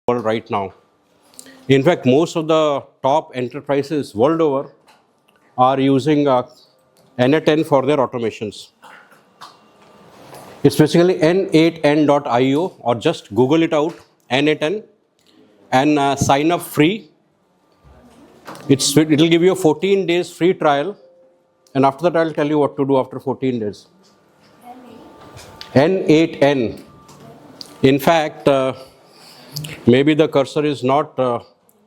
world right now. In fact, most of the top enterprises world over are using n8n for their automations. It's basically n8n.io, or just Google it out, n8n, and sign up free. It'll give you a 14 days free trial, and after that I'll tell you what to do after 14 days. N8n. In fact, maybe the cursor is not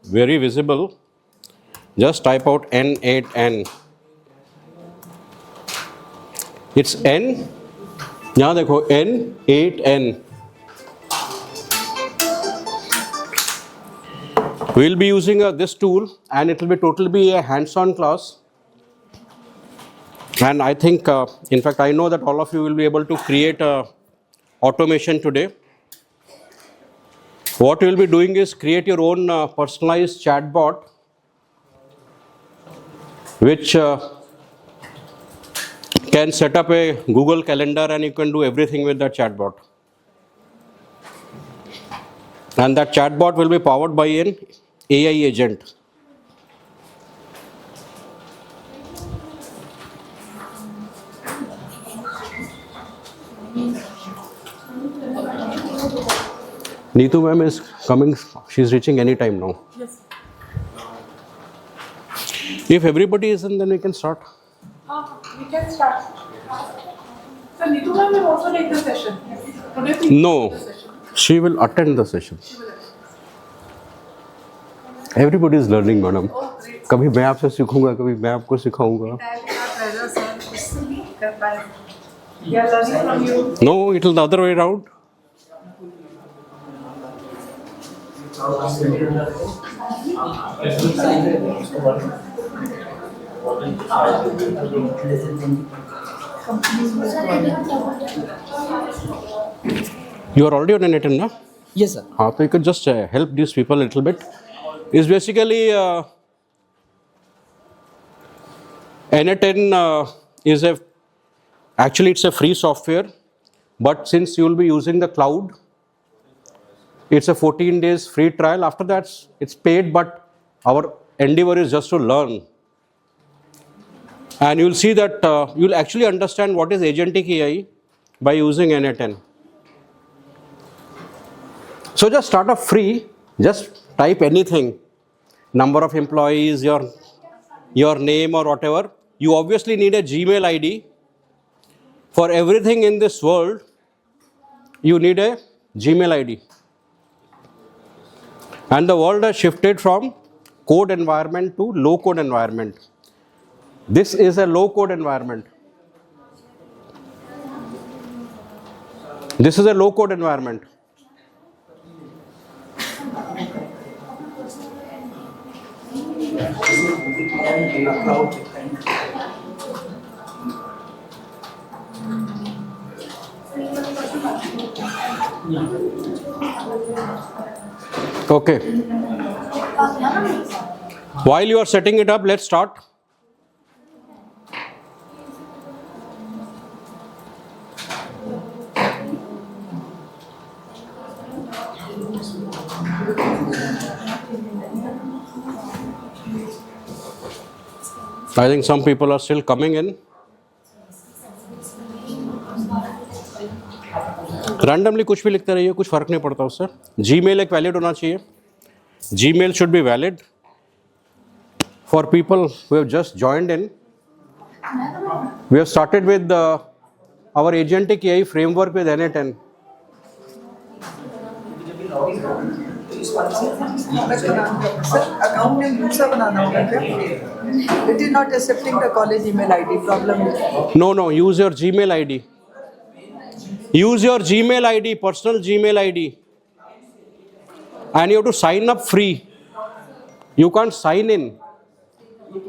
very visible. Just type out N8N. It's N. यहाँ देखो N8N. We'll be using this tool, and it will be a hands-on class. And I think, in fact, I know that all of you will be able to create automation today. What you will be doing is create your own personalized chatbot, which can set up a Google Calendar, and you can do everything with that chatbot. And that chatbot will be powered by an AI agent. Neetu ma'am is coming, she's reaching any time now. Yes. If everybody is in, then we can start. We can start. So Neetu ma'am will also take the session. Today No, the session. she will attend the session. Everybody is learning, madam. Oh, great. कभी मैं आपसे सीखूंगा, कभी मैं आपको सिखाऊंगा. We are learning from you. No, it will the other way around. You are already on N8N, na? Yes, sir. So you could just help these people a little bit. It's basically N8N is actually it's a free software, but since you will be using the cloud, it's a 14 days free trial. After that, it's paid, but our endeavor is just to learn. And you'll see that you'll actually understand what is agentic AI by using N8N. So just start off free, just type anything, number of employees, your name or whatever. You obviously need a Gmail ID. For everything in this world, you need a Gmail ID. And the world has shifted from code environment to low code environment. This is a low code environment. This is a low code environment. Okay. While you are setting it up, let's start. I think some people are still coming in. Randomly कुछ भी लिखते रहिए, कुछ फर्क नहीं पड़ता उससे. Gmail एक valid होना चाहिए. Gmail should be valid. For people who have just joined in, we have started with our agentic AI framework with N8N. Sir account में यूजर बनाना होगा क्या? It is not accepting the college email ID. Problem is. No, use your Gmail ID. Use your Gmail ID, personal Gmail ID. And you have to sign up free. You can't sign in.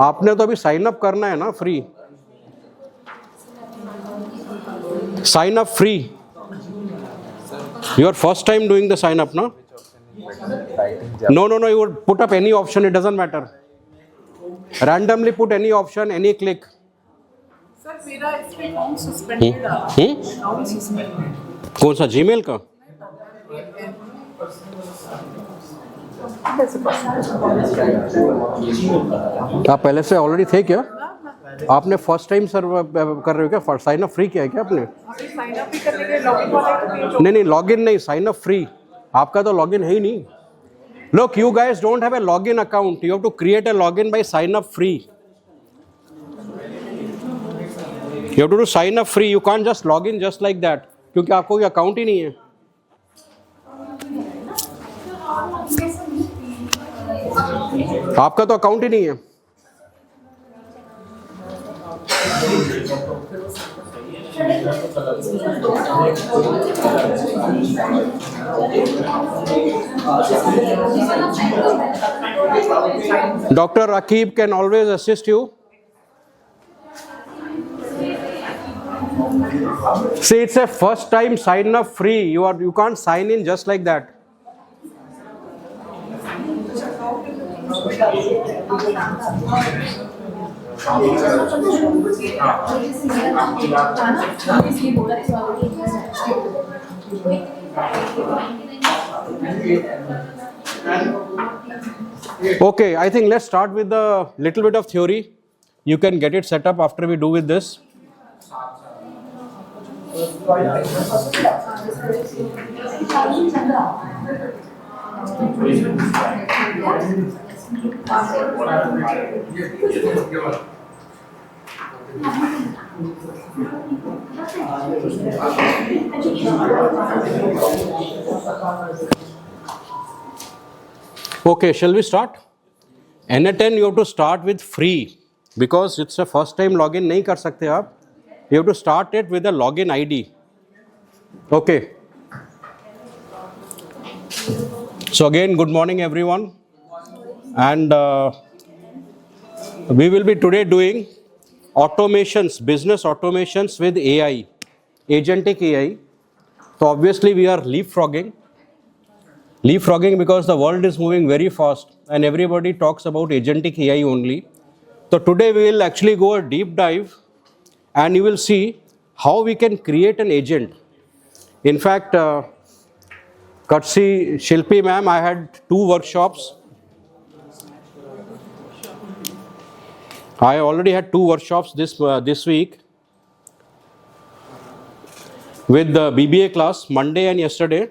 आपने तो अभी sign up करना है ना free. Sign up free. Your first time doing the sign up, no? No. You would put up any option. It doesn't matter. Randomly put any option, any click. Sir मेरा इसमें account suspended आ रहा है. Account suspended. कौन सा Gmail का? That's a possibility. आप पहले से ऑलरेडी थे क्या? आपने फर्स्ट टाइम सर कर रहे हो क्या? साइन अप फ्री किया है क्या आपने? अभी साइन अप भी करने के लिए लॉगिन वाला तो पेज नहीं नहीं, लॉगिन नहीं, साइन अप फ्री. आपका तो लॉगिन है ही नहीं. Look, you guys don't have a login account. You have to create a login by sign up free. You have to do sign up free. You can't just log in just like that. क्योंकि आपको कोई account ही नहीं है. आपका तो account ही नहीं है. Dr. Rakib can always assist you. See, it's a first time sign up free. You can't sign in just like that. Okay, I think let's start with a little bit of theory. You can get it set up after we do with this. Okay, shall we start? N10 you have to start with free because it's a first time login नहीं कर सकते आप. You have to start it with a login ID. Okay. So again, good morning everyone. And we will be today doing automations, business automations with AI, agentic AI. So obviously we are leapfrogging because the world is moving very fast and everybody talks about agentic AI only. So today we will actually go a deep dive and you will see how we can create an agent. In fact, courtesy Shilpi ma'am, I had 2 workshops. I already had 2 workshops this week with the BBA class, Monday and yesterday.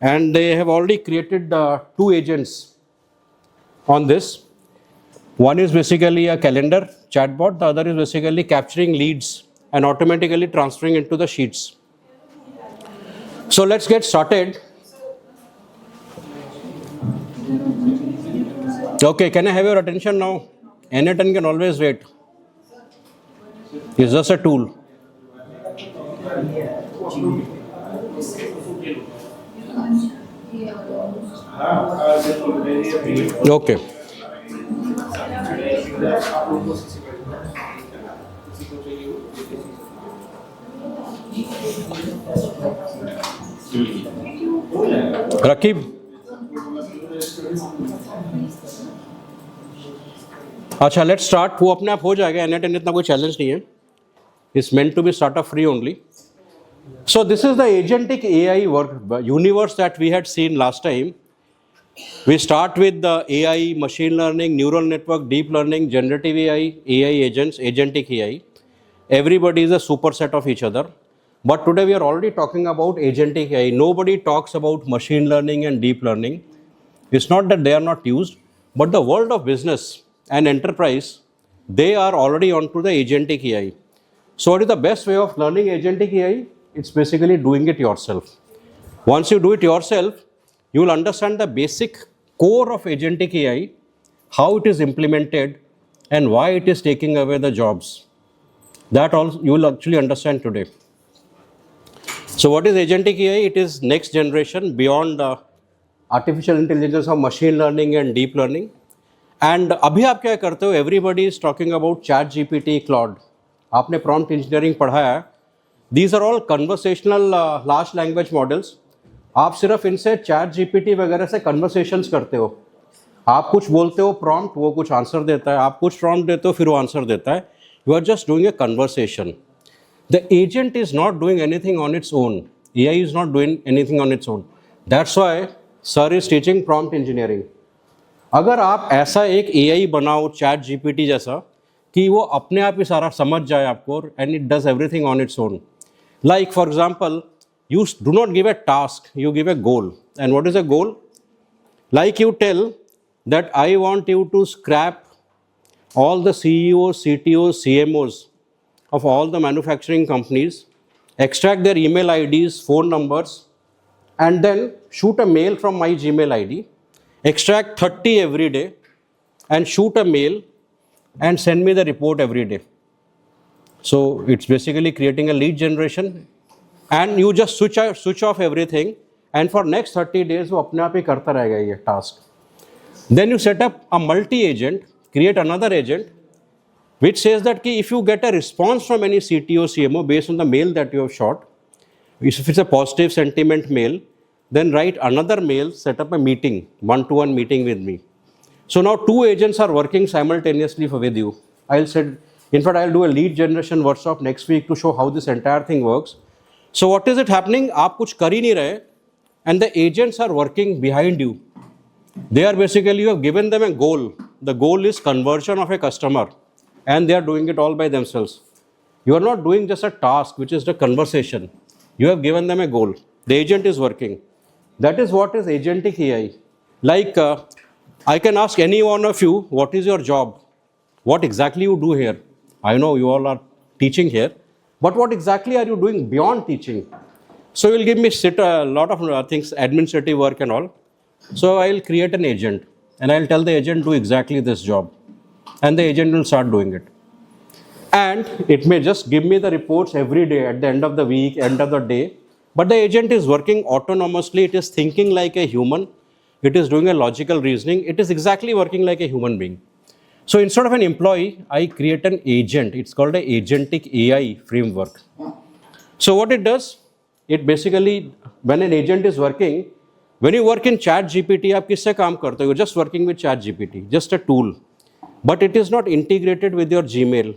And they have already created 2 agents on this. One is basically a calendar chatbot, the other is basically capturing leads and automatically transferring into the sheets. So let's get started. Okay, can I have your attention now? N10 can always wait. It's just a tool. Okay. Rakib. अच्छा, let's start. वो अपने आप हो जाएगा. N10 इतना कोई challenge नहीं है. It's meant to be startup free only. So this is the agentic AI universe that we had seen last time. We start with the AI, machine learning, neural network, deep learning, generative AI, AI agents, agentic AI. Everybody is a superset of each other. But today we are already talking about agentic AI. Nobody talks about machine learning and deep learning. It's not that they are not used, but the world of business and enterprise, they are already onto the agentic AI. So what is the best way of learning agentic AI? It's basically doing it yourself. Once you do it yourself, you will understand the basic core of agentic AI, how it is implemented and why it is taking away the jobs. That also you will actually understand today. So what is agentic AI? It is next generation beyond artificial intelligence of machine learning and deep learning. And अभी आप क्या करते हो? Everybody is talking about ChatGPT, Claude. आपने prompt engineering पढ़ा है. These are all conversational large language models. आप सिर्फ इनसे ChatGPT वगैरह से conversations करते हो. आप कुछ बोलते हो prompt, वो कुछ आंसर देता है. आप कुछ prompt देते हो, फिर वो आंसर देता है. You are just doing a conversation. The agent is not doing anything on its own. AI is not doing anything on its own. That's why sir is teaching prompt engineering. अगर आप ऐसा एक AI बनाओ chat GPT जैसा कि वो अपने आप ही सारा समझ जाए आपको and it does everything on its own. Like for example, you do not give a task, you give a goal. And what is a goal? Like you tell that I want you to scrap all the CEOs, CTOs, CMOs of all the manufacturing companies, extract their email IDs, phone numbers, and then shoot a mail from my Gmail ID, extract 30 every day, and shoot a mail and send me the report every day. So it's basically creating a lead generation, and you just switch off everything, and for next 30 days वो अपने आप ही करता रहेगा ये task. Then you set up a multi-agent, create another agent, which says that कि if you get a response from any CTO, CMO based on the mail that you have shot, if it's a positive sentiment mail, then write another mail, set up a meeting, one-to-one meeting with me. So now two agents are working simultaneously with you. In fact, I'll do a lead generation workshop next week to show how this entire thing works. So what is it happening? आप कुछ कर ही नहीं रहे, and the agents are working behind you. They are basically, you have given them a goal. The goal is conversion of a customer, and they are doing it all by themselves. You are not doing just a task, which is the conversation. You have given them a goal. The agent is working. That is what is agentic AI. Like, I can ask any one of you, what is your job? What exactly you do here? I know you all are teaching here, but what exactly are you doing beyond teaching? So you will give me a lot of things, administrative work and all. So I will create an agent, and I will tell the agent do exactly this job, and the agent will start doing it. And it may just give me the reports every day at the end of the week, end of the day, but the agent is working autonomously. It is thinking like a human. It is doing a logical reasoning. It is exactly working like a human being. So instead of an employee, I create an agent. It's called a agentic AI framework. So what it does, it basically, when an agent is working, when you work in chat GPT, आप किससे काम करते हो? You're just working with chat GPT, just a tool. But it is not integrated with your Gmail.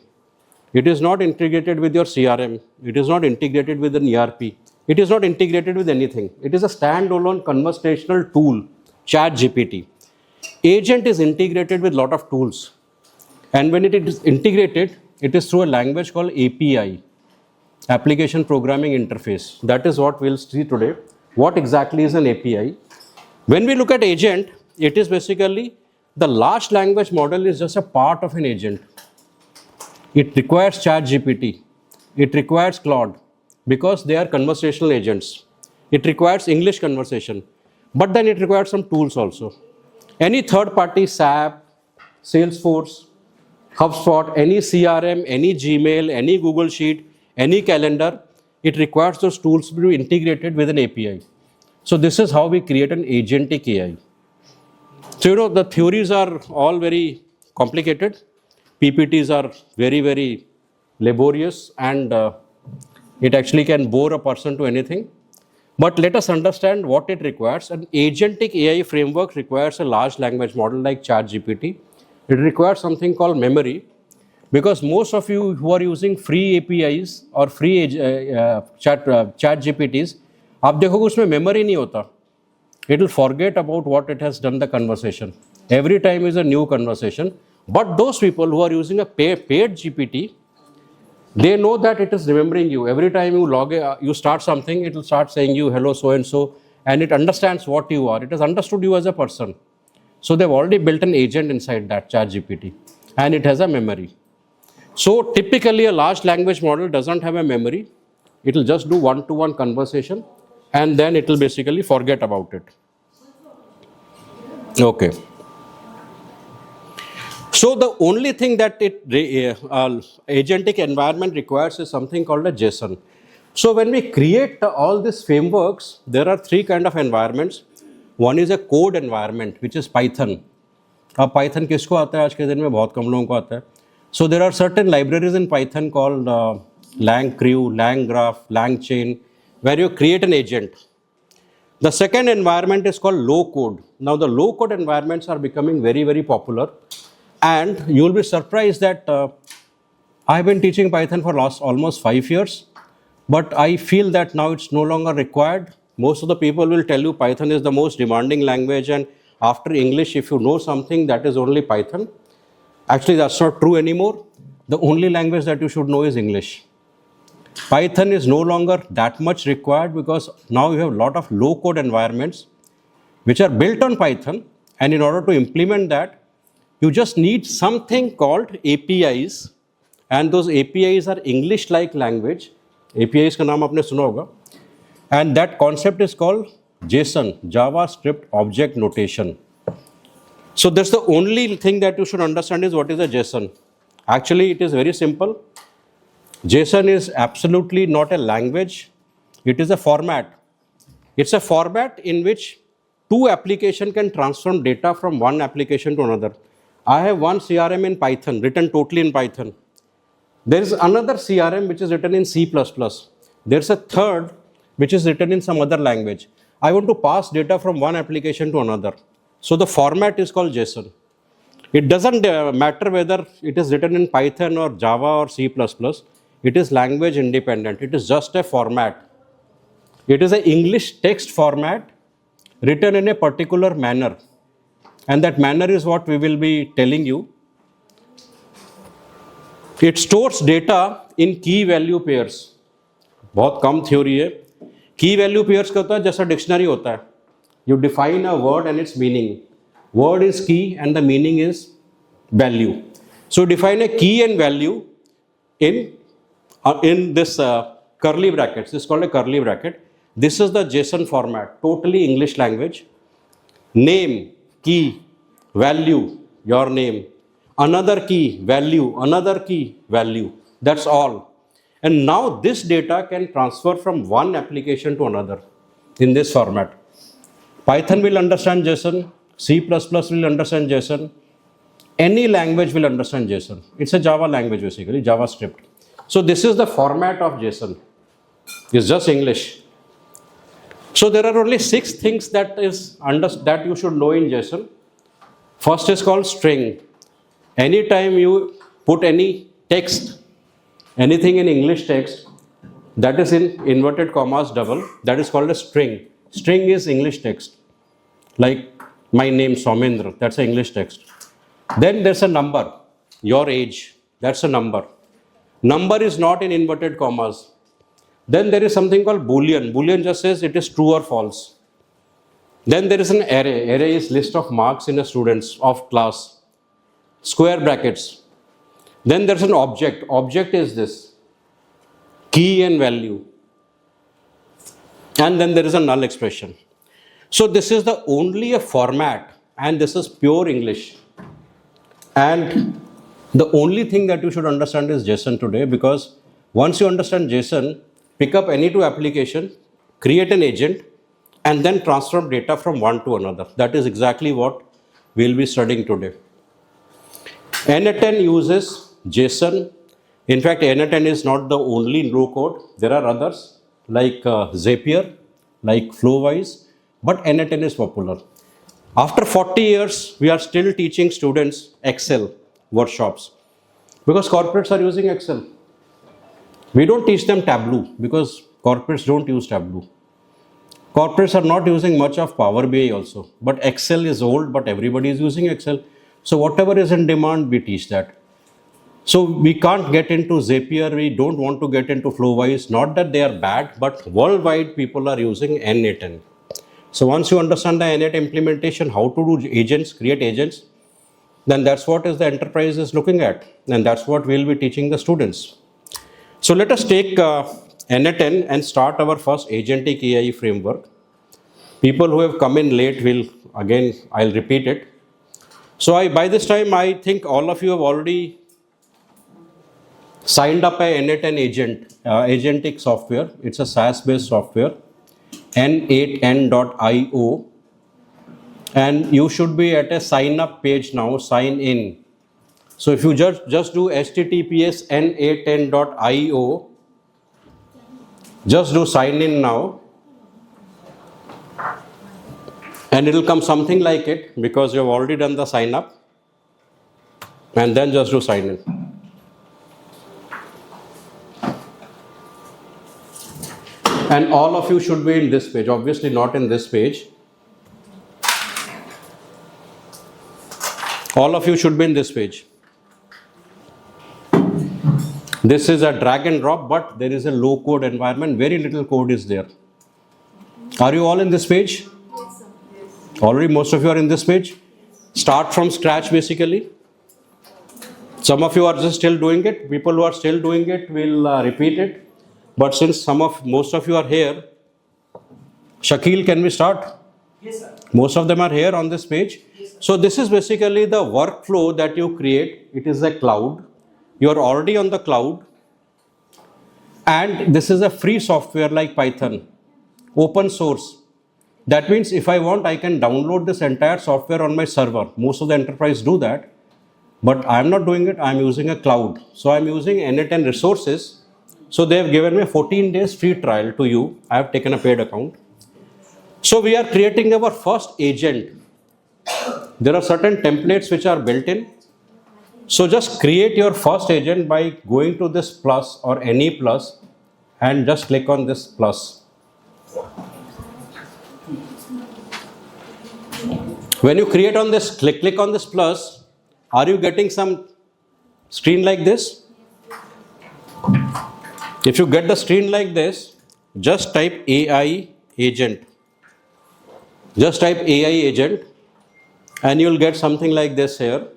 It is not integrated with your CRM. It is not integrated with an ERP. It is not integrated with anything. It is a standalone conversational tool, chat GPT. Agent is integrated with a lot of tools. And when it is integrated, it is through a language called API, Application Programming Interface. That is what we'll see today. What exactly is an API? When we look at agent, it is basically the large language model is just a part of an agent. It requires ChatGPT. It requires Claude because they are conversational agents. It requires English conversation, but then it requires some tools also. Any third party, SAP, Salesforce, HubSpot, any CRM, any Gmail, any Google Sheet, any calendar, it requires those tools to be integrated with an API. So this is how we create an agentic AI. So the theories are all very complicated. PPTs are very, very laborious, and it actually can bore a person to anything. But let us understand what it requires. An agentic AI framework requires a large language model like ChatGPT. It requires something called memory, because most of you who are using free APIs or free chat GPTs, आप देखोगे उसमें memory नहीं होता. It will forget about what it has done the conversation. Every time is a new conversation. But those people who are using a paid GPT, they know that it is remembering you. Every time you start something, it will start saying you, hello, so-and-so, and it understands what you are. It has understood you as a person. So they've already built an agent inside that ChatGPT, and it has a memory. So typically a large language model doesn't have a memory. It will just do one-to-one conversation, and then it will basically forget about it. Okay. So the only thing that agentic environment requires is something called a JSON. So when we create all these frameworks, there are three kind of environments. One is a code environment, which is Python. अब Python किसको आता है आज के दिन में? बहुत कम लोगों को आता है. So there are certain libraries in Python called LangCrew, LangGraph, LangChain, where you create an agent. The second environment is called low code. Now the low code environments are becoming very, very popular. And you will be surprised that I have been teaching Python for almost 5 years, but I feel that now it's no longer required most of the people will tell you Python is the most demanding language, and after English, if you know something, that is only Python. Actually, that's not true anymore. The only language that you should know is English. Python is no longer that much required because now you have a lot of low-code environments which are built on Python, and in order to implement that, you just need something called APIs, and those APIs are English-like language. APIs का नाम आपने सुना होगा, and that concept is called JSON, JavaScript Object Notation. So that's the only thing that you should understand is what is a JSON. Actually, it is very simple. JSON is absolutely not a language. It is a format. It's a format in which two applications can transform data from one application to another. I have one CRM in Python, written totally in Python. There is another CRM which is written in C++. There's a third which is written in some other language. I want to pass data from one application to another. So the format is called JSON. It doesn't matter whether it is written in Python or Java or C++. It is language independent. It is just a format. It is an English text format written in a particular manner. And that manner is what we will be telling you. It stores data in key value pairs. बहुत कम theory है. Key value pairs का होता है जैसा dictionary होता है. You define a word and its meaning. Word is key and the meaning is value. So define a key and value in this curly brackets. This is called a curly bracket. This is the JSON format, totally English language. Name, key, value, your name. Another key, value, another key, value. That's all. And now this data can transfer from one application to another in this format. Python will understand JSON, C++ will understand JSON, any language will understand JSON. It's a Java language basically, JavaScript. So this is the format of JSON. It's just English. So there are only 6 things that you should know in JSON. First is called string. Anytime you put any text, anything in English text, that is in inverted commas double, that is called a string. String is English text. Like my name Soumendra, that's an English text. Then there's a number, your age, that's a number. Number is not in inverted commas. Then there is something called Boolean. Boolean just says it is true or false. Then there is an array. Array is list of marks in a student's of class. Square brackets. Then there's an object. Object is this. Key and value. And then there is a null expression. So this is the only a format, and this is pure English. And the only thing that you should understand is JSON today, because once you understand JSON, pick up any two application, create an agent, and then transform data from one to another. That is exactly what we'll be studying today. n8n uses JSON. In fact, n8n is not the only no code. There are others like Zapier, like Flowise, but n8n is popular. After 40 years, we are still teaching students Excel workshops because corporates are using Excel. We don't teach them Tableau because corporates don't use Tableau. Corporates are not using much of Power BI also, but Excel is old, but everybody is using Excel. So whatever is in demand, we teach that. So we can't get into Zapier, we don't want to get into Flowise, not that they are bad, but worldwide people are using n8n. So once you understand the n8 implementation, how to do agents, create agents, then that's what is the enterprise is looking at, and that's what we'll be teaching the students. So let us take n8n and start our first agentic AI framework. People who have come in late I'll repeat it. So by this time, I think all of you have already signed up a n8n agent, agentic software. It's a SaaS-based software, n8n.io. And you should be at a sign up page now, sign in. So if you just do https n8n.io, just do sign in now. And it will come something like it because you have already done the sign up. And then just do sign in. And all of you should be in this page, obviously not in this page. All of you should be in this page. This is a drag and drop, but there is a low code environment, very little code is there. Are you all in this page? Yes, sir. Already most of you are in this page. Start from scratch basically. Some of you are just still doing it. People who are still doing it will repeat it. But since most of you are here, Shakil, can we start? Yes, sir. Most of them are here on this page. So this is basically the workflow that you create. It is a cloud. You are already on the cloud. And this is a free software like Python, open source. That means if I want, I can download this entire software on my server. Most of the enterprise do that. But I am not doing it. I am using a cloud. So I am using n8n resources. So they have given me 14 days free trial to you. I have taken a paid account. So we are creating our first agent. There are certain templates which are built in. So just create your first agent by going to this plus or any plus and just click on this plus. When you create on this, click on this plus, are you getting some screen like this? If you get the screen like this, just type AI agent. Just type AI agent and you will get something like this here.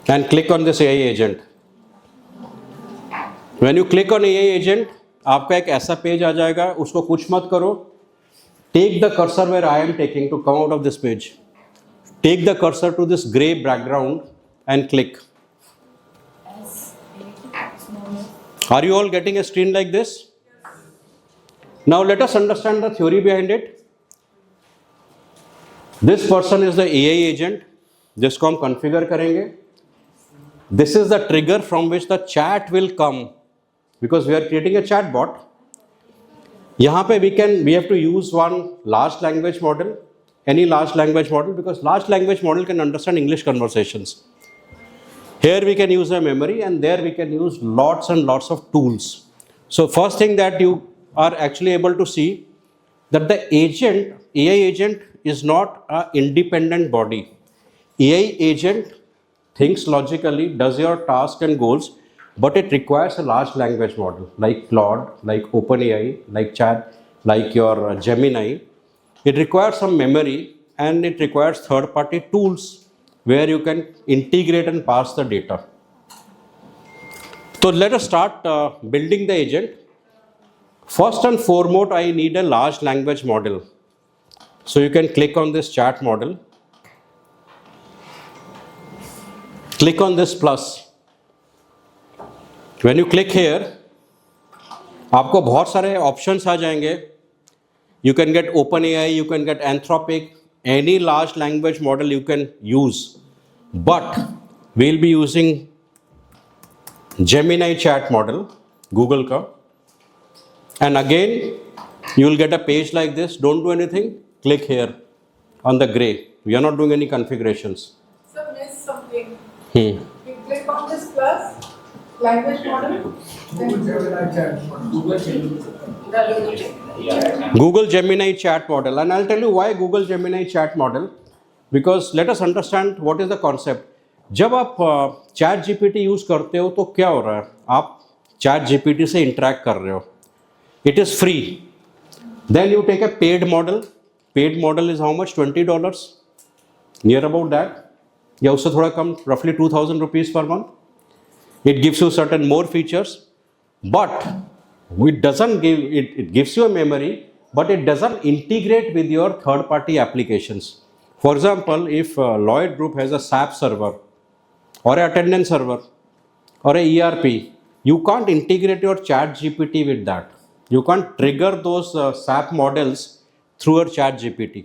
And click on this AI agent. When you click on AI agent, आपका एक ऐसा page आ जाएगा, उसको कुछ मत करो. Take the cursor where I am taking to come out of this page. Take the cursor to this gray background and click. Are you all getting a screen like this? Now let us understand the theory behind it. This person is the AI agent, जिसको हम configure करेंगे. This is the trigger from which the chat will come, because we are creating a chat bot. यहाँ पे we have to use one large language model, any large language model, because large language model can understand English conversations. Here we can use a memory and there we can use lots and lots of tools. So first thing that you are actually able to see that the agent, AI agent is not an independent body. AI agent thinks logically, does your task and goals, but it requires a large language model like Claude, like OpenAI, like Chat, like your Gemini. It requires some memory and it requires third-party tools where you can integrate and pass the data. So let us start building the agent. First and foremost, I need a large language model. So you can click on this chat model. Click on this plus. When you click here, आपको बहुत सारे options आ जाएंगे. You can get OpenAI, you can get Anthropic, any large language model you can use. But we'll be using Gemini chat model, Google ka. And again, you will get a page like this. Don't do anything. Click here on the gray. We are not doing any configurations. So miss something. Hmm. You click on this plus language model. Google Gemini chat model. And I'll tell you why Google Gemini chat model. Because let us understand what is the concept. जब आप chat GPT use करते हो तो क्या हो रहा है? आप chat GPT से interact कर रहे हो. It is free. Then you take a paid model. Paid model is how much? $20. Near about that. या उससे थोड़ा कम, roughly 2,000 rupees per month. It gives you certain more features, but it doesn't give it gives you a memory, but it doesn't integrate with your third-party applications. For example, if Lloyd Group has a SAP server or an attendance server or a ERP, you can't integrate your chat GPT with that. You can't trigger those SAP models through your chat GPT.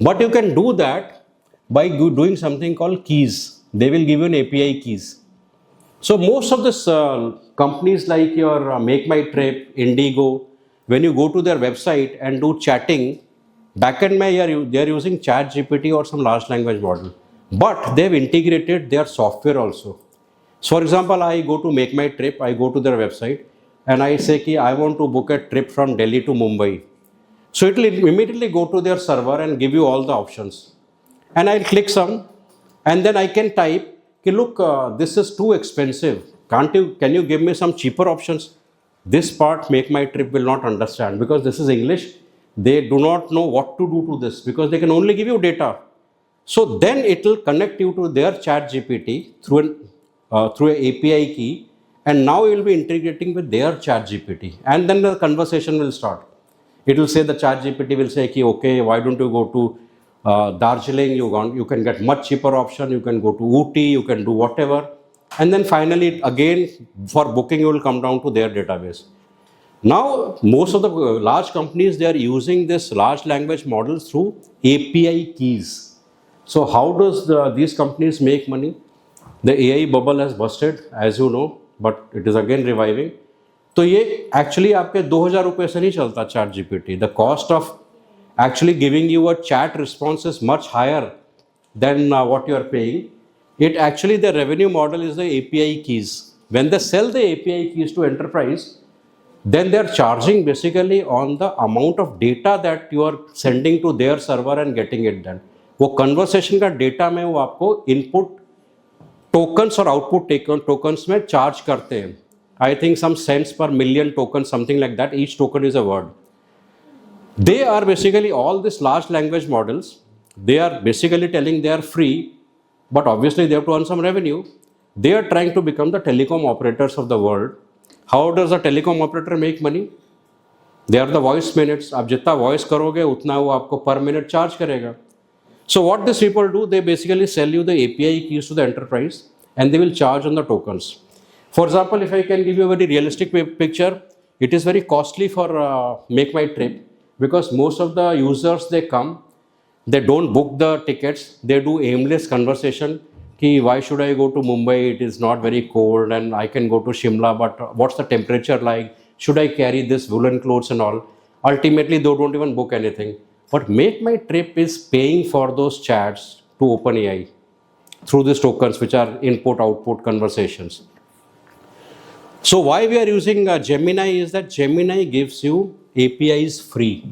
But you can do that by doing something called keys. They will give you an API keys. So most of this companies like your Make My Trip, Indigo, when you go to their website and do chatting, backend mein they are using ChatGPT or some large language model. But they have integrated their software also. For example, I go to make my trip, I go to their website and I say कि I want to book a trip from Delhi to Mumbai. So it will immediately go to their server and give you all the options. And I'll click some and then I can type, कि look, this is too expensive. Can you give me some cheaper options? This part Make My Trip will not understand because this is English. They do not know what to do to this because they can only give you data. So then it will connect you to their chat GPT through an API key, and now you will be integrating with their chat GPT, and then the conversation will start. It will say, the chat GPT will say, okay, why don't you go to Darjeeling? You can get much cheaper option. You can go to Ooty. You can do whatever. And then finally, again, for booking, you will come down to their database. Now, most of the large companies, they are using this large language models through API keys. So how does these companies make money? The AI bubble has busted, as you know, but it is again reviving. तो ये actually आपके 2000 रुपये से नहीं चलता chat GPT. The cost of actually giving you a chat response is much higher than what you are paying. It actually, the revenue model is the API keys. When they sell the API keys to enterprise, then they are charging basically on the amount of data that you are sending to their server and getting it done. वो conversation का data में वो आपको input tokens और output tokens में charge करते हैं. I think some cents per million token, something like that. Each token is a word. They are basically all these large language models. They are basically telling they are free, but obviously they have to earn some revenue. They are trying to become the telecom operators of the world. How does a telecom operator make money? They are the voice minutes. आप जितना voice करोगे उतना वो आपको per minute charge करेगा. So what these people do, they basically sell you the API keys to the enterprise and they will charge on the tokens. For example, if I can give you a very realistic picture, it is very costly for Make My Trip because most of the users, they come, they don't book the tickets, they do aimless conversation. Ki, why should I go to Mumbai? It is not very cold and I can go to Shimla, but what's the temperature like? Should I carry this woolen clothes and all? Ultimately, they don't even book anything. But Make My Trip is paying for those chats to OpenAI through these tokens, which are input-output conversations. So why we are using Gemini is that Gemini gives you APIs free.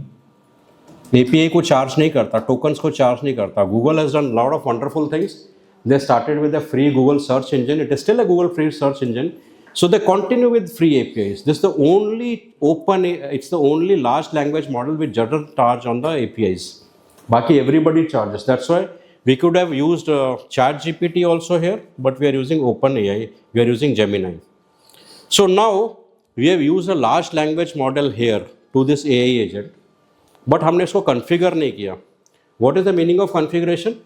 API को charge नहीं करता, tokens को charge नहीं करता. Google has done a lot of wonderful things. They started with a free Google search engine. It is still a Google free search engine. So they continue with free APIs. This is the only it's the only large language model which doesn't charge on the APIs. Baki everybody charges. That's why we could have used ChatGPT also here, but we are using OpenAI. We are using Gemini. So now we have used a large language model here to this AI agent, but हमने इसको configure नहीं किया. What is the meaning of configuration?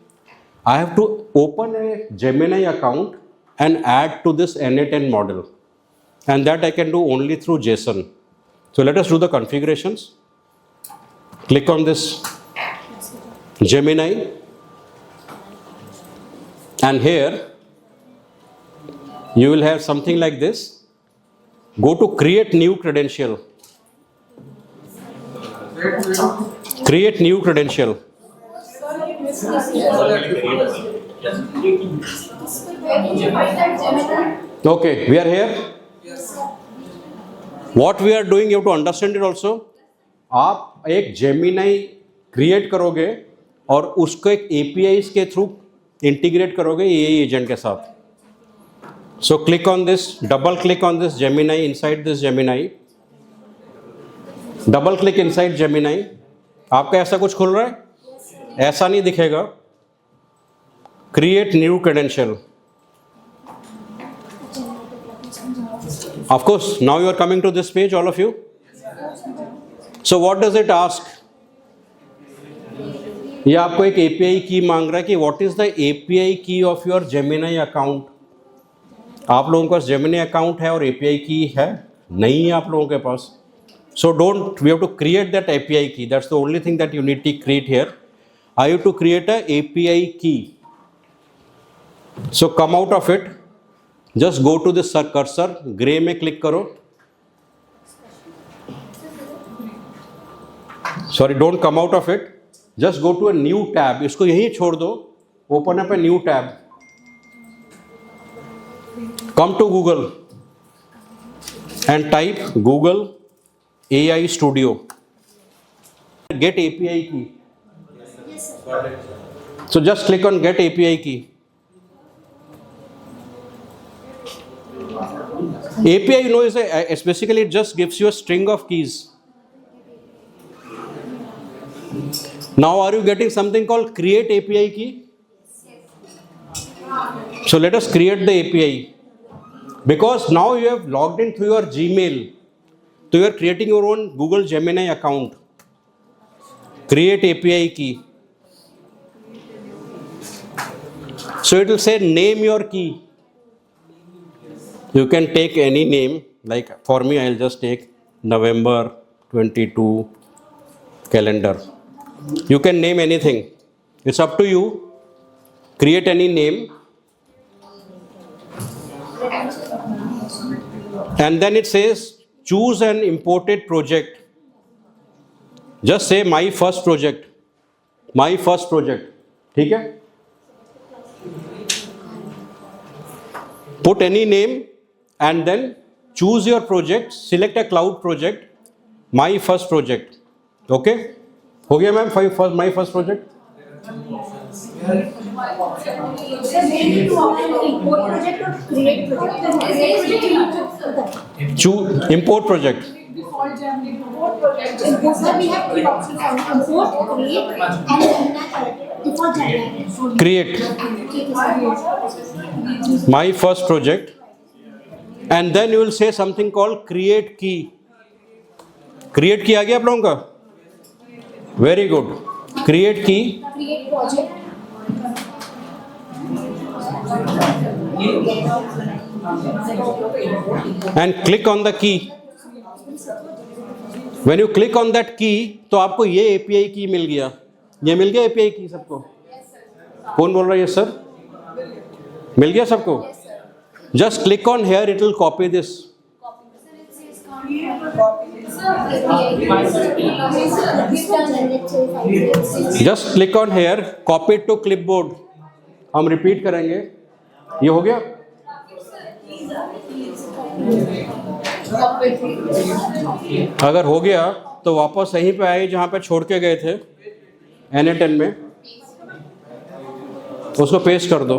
I have to open a Gemini account and add to this N8N model, and that I can do only through JSON. So let us do the configurations. Click on this Gemini, and here you will have something like this. Go to create new credential. Create new credential. Okay, we are here. What we are doing, you have to understand it also. आप एक Gemini create करोगे और उसको एक APIs के through integrate करोगे AI agent के साथ. So click on this, double click on this Gemini, inside this Gemini. Double click inside Gemini. आपका ऐसा कुछ खुल रहा है? ऐसा नहीं दिखेगा. Create new credential. Of course, now you are coming to this page, all of you. So what does it ask? ये आपको एक API की मांग रहा है कि what is the API key of your Gemini account? आप लोगों के पास Gemini account है और API key है? नहीं है आप लोगों के पास. So we have to create that API key. That's the only thing that you need to create here. I have to create a API key. So come out of it. Just go to this cursor. Gray में click करो. Sorry, don't come out of it. Just go to a new tab. इसको यहीं छोड़ दो. Open up a new tab. Come to Google and type Google AI Studio. Get API key. So just click on Get API key. API, you know, it's basically, it just gives you a string of keys. Now, are you getting something called create API key? So let us create the API. Because now you have logged in through your Gmail. So you are creating your own Google Gemini account. Create API key. So it will say name your key. You can take any name. Like for me, I'll just take November 22 calendar. You can name anything. It's up to you. Create any name. And then it says choose an imported project. Just say my first project. My first project. ठीक है? Put any name and then choose your project. Select a cloud project. My first project. Okay? हो गया ma'am my first project? Choose import project. Default Jam, import project. Sir, we have three options on import, create, and default Jam. Create. My first project. And then you will say something called create key. Create key आ गया आप लोगों का? Very good. Create key. Create project. And click on the key. When you click on that key, तो आपको ये API की मिल गया. ये मिल गया API की सबको? कौन बोल रहा है ये सर? मिल गया सबको? Just click on here, it will copy this. Just click on here, copy it to clipboard. हम repeat करेंगे. ये हो गया? अगर हो गया तो वापस यहीं पे आए जहाँ पे छोड़ के गए थे NA10 में, उसको पेस्ट कर दो.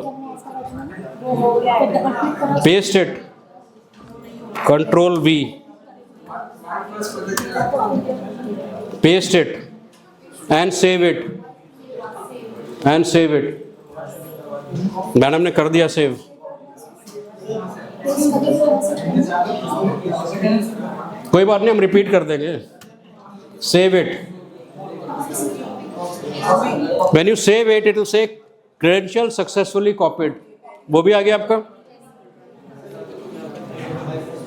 Paste it. Control V. Paste it and save it. And save it. Madam ने कर दिया सेव. कोई बात नहीं, हम रिपीट कर देंगे. Save it. When you save it, it will say credentials successfully copied. वो भी आ गया आपका.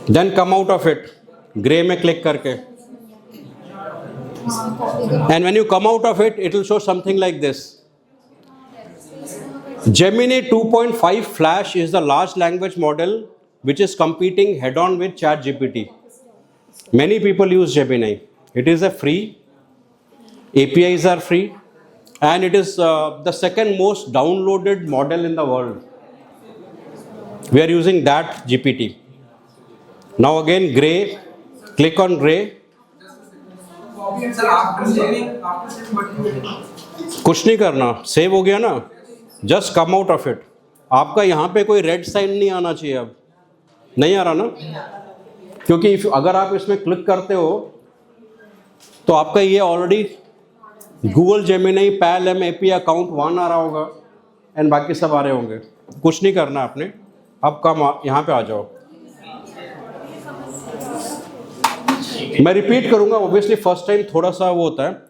Then come out of it. Grey में क्लिक करके. And when you come out of it, it will show something like this. Gemini 2.5 Flash is the large language model which is competing head-on with ChatGPT. Many people use Gemini. It is a free. APIs are free. And it is the second most downloaded model in the world. We are using that GPT. Now again, gray. Click on gray. कुछ नहीं करना, save हो गया ना. Just come out of it. आपका यहाँ पे कोई रेड साइन नहीं आना चाहिए. अब नहीं आ रहा ना, क्योंकि अगर आप इसमें क्लिक करते हो तो आपका ये already Google Gemini PAL-M API account 1 आ रहा होगा एंड बाकी सब आ रहे होंगे. कुछ नहीं करना आपने. अब कम यहाँ पे आ जाओ. मैं रिपीट करूंगा. ऑब्वियसली फर्स्ट टाइम थोड़ा सा वो होता है.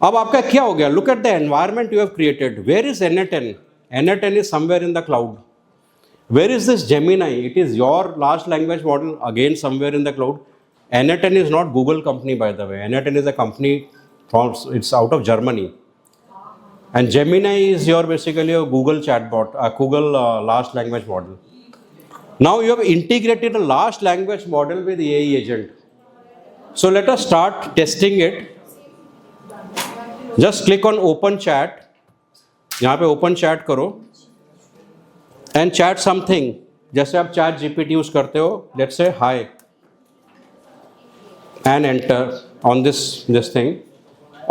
अब आपका क्या हो गया? Look at the environment you have created. Where is NA10? NA10 is somewhere in the cloud. Where is this Gemini? It is your large language model, again somewhere in the cloud. NA10 is not Google company, by the way. NA10 is a company from, it's out of Germany. And Gemini is your basically a Google chatbot, a Google large language model. Now you have integrated a large language model with AI agent. So let us start testing it. Just click on open chat. यहाँ पे open chat करो and chat something. जैसे आप chat GPT use करते हो, let's say hi and enter on this thing,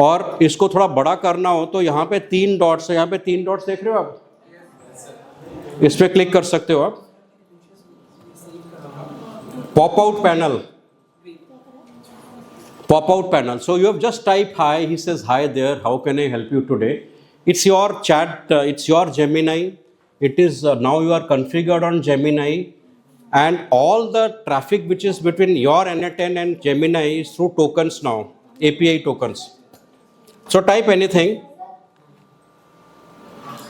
और इसको थोड़ा बड़ा करना हो तो यहाँ पे 3 डॉट्स है, यहाँ पे 3 डॉट्स देख रहे हो आप, इस पे क्लिक कर सकते हो आप। Pop out panel, so you have just type hi, he says hi there, how can I help you today? It's your chat, it's your Gemini, it is now you are configured on Gemini, and all the traffic which is between your N10 and Gemini is through tokens now, API tokens. So type anything,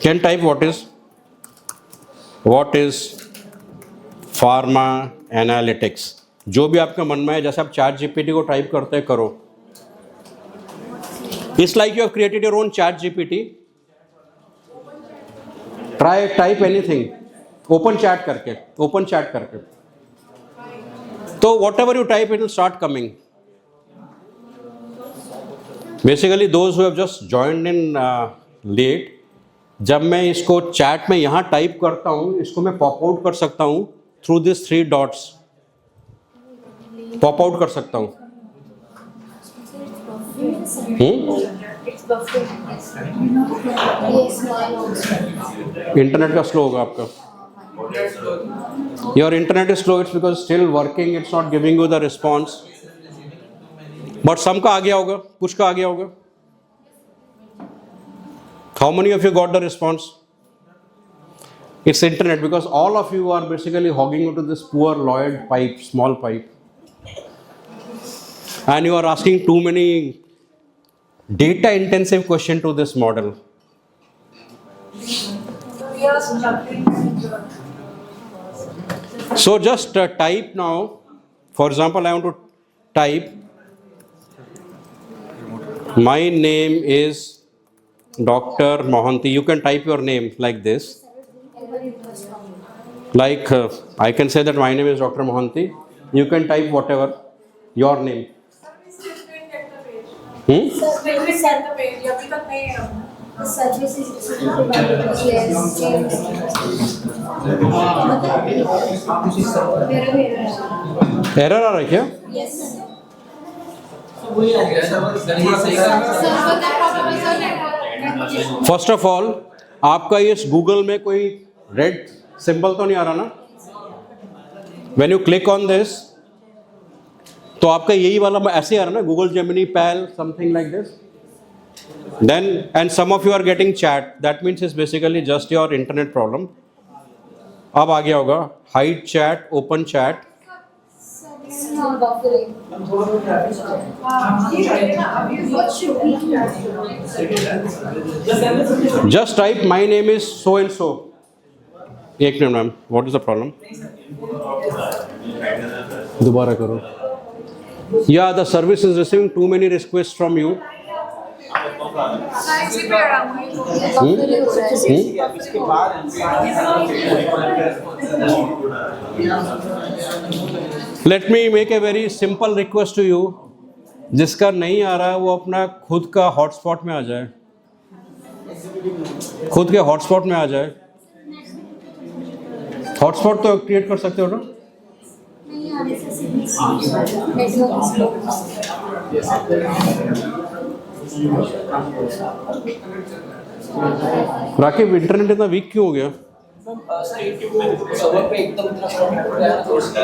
can type what is pharma analytics, जो भी आपके मन में है, जैसे आप chat GPT को type करते हैं करो। It's like you have created your own ChatGPT, try type anything, open chat करके, तो whatever you type it will start coming. Basically those who have just joined in late, जब मैं इसको chat में यहाँ type करता हूँ, इसको मैं पॉप आउट कर सकता हूँ through this 3 dots, pop out कर सकता हूँ। इंटरनेट का स्लो होगा आपका, your internet is slow, it's because still working, it's not giving you the response, but some का आ गया होगा, कुछ का आ गया होगा। How many of you got the response? It's internet, because all of you are basically hogging into this poor Lloyd pipe, small pipe, and you are asking too many data intensive question to this model. We are struggling. So just type now, for example, I want to type, my name is Dr. Mohanty. You can type your name like this. Like I can say that my name is Dr. Mohanty. You can type whatever your name. Still didn't get the page. Still didn't get the page. अभी तक नहीं है। The service is executed by the Error आ रहा है क्या? Yes. First of all आपका इस Google में कोई रेड सिंबल तो नहीं आ रहा ना? When you click on this तो आपका यही वाला ऐसे आ रहा ना, Google Gemini pal something like this, then and some of you are getting chat, that means is basically just your internet problem. अब आ गया होगा hide chat, open chat, just type my name is so and so. एक minute ma'am, what is the problem? दोबारा करो। Yeah, the service is receiving too many requests from you. Let me make a very simple request to you. जिसका नहीं आ रहा है वो अपना खुद का हॉटस्पॉट में आ जाए, खुद के हॉटस्पॉट में आ जाए। हॉटस्पॉट तो क्रिएट कर सकते हो ना? राकिब इंटरनेट इतना वीक क्यों हो गया? सर्वर पे एकदम इतना प्रॉब्लम हो गया तो उसका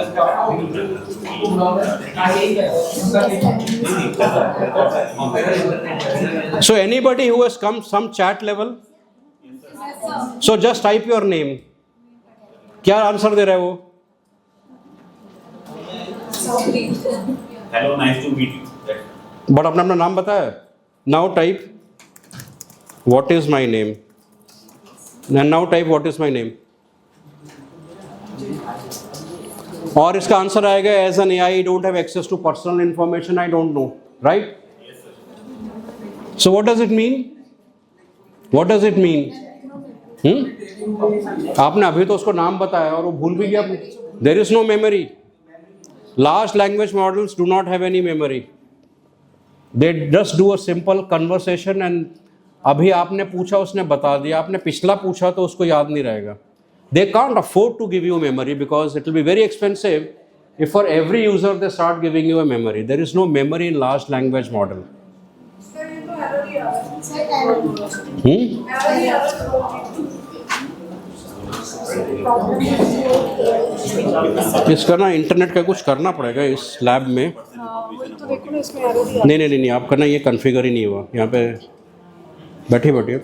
So anybody who has come some chat level, so just type your name. क्या आंसर दे रहा है वो? Hello, nice to meet you. But अपना अपना नाम बताया। Now type what is my name, and now type what is my name, और इसका आंसर आएगा as an AI don't have access to personal information, I don't know, right? So what does it mean? What does it mean? आपने अभी तो उसको नाम बताया और वो भूल भी गया। There is no memory. Large language models do not have any memory. They just do a simple conversation and अभी आपने पूछा उसने बता दिया, आपने पिछला पूछा तो उसको याद नहीं रहेगा। They can't afford to give you memory because it will be very expensive if for every user they start giving you a memory. There is no memory in large language model. Sir, ये तो error ही आ रहा है. Sir, error. Error ही आ रहा है. इसका ना internet का कुछ करना पड़ेगा इस लैब में. हाँ, वही तो देखो ना, इसमें error ही आ रहा है. नहीं आपका ना ये कॉन्फ़िगर ही नहीं हुआ. यहाँ पे बैठिए.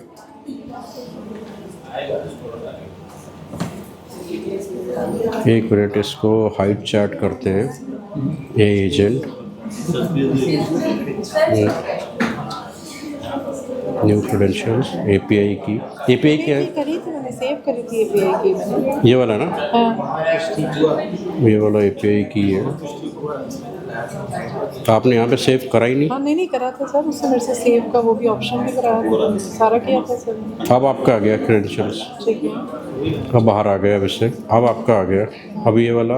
एक मिनट, इसको हाइड चैट करते हैं. ये एजेंट न्यू क्रेडेंशियल्स एपीआई की क्या है? करी थी मैंने, सेव करी थी API की मैंने. ये वाला ना, हाँ. ये वाला एपीआई की है. तो आपने यहाँ पे सेव करा ही नहीं. हाँ, नहीं करा था सर, उससे मेरे से सेव का वो भी ऑप्शन भी कराया था, सारा किया था सर. अब आपका आ गया क्रेडेंशियल्स. ठीक है. अब बाहर आ गया अब इससे. अब आपका आ गया. अब ये वाला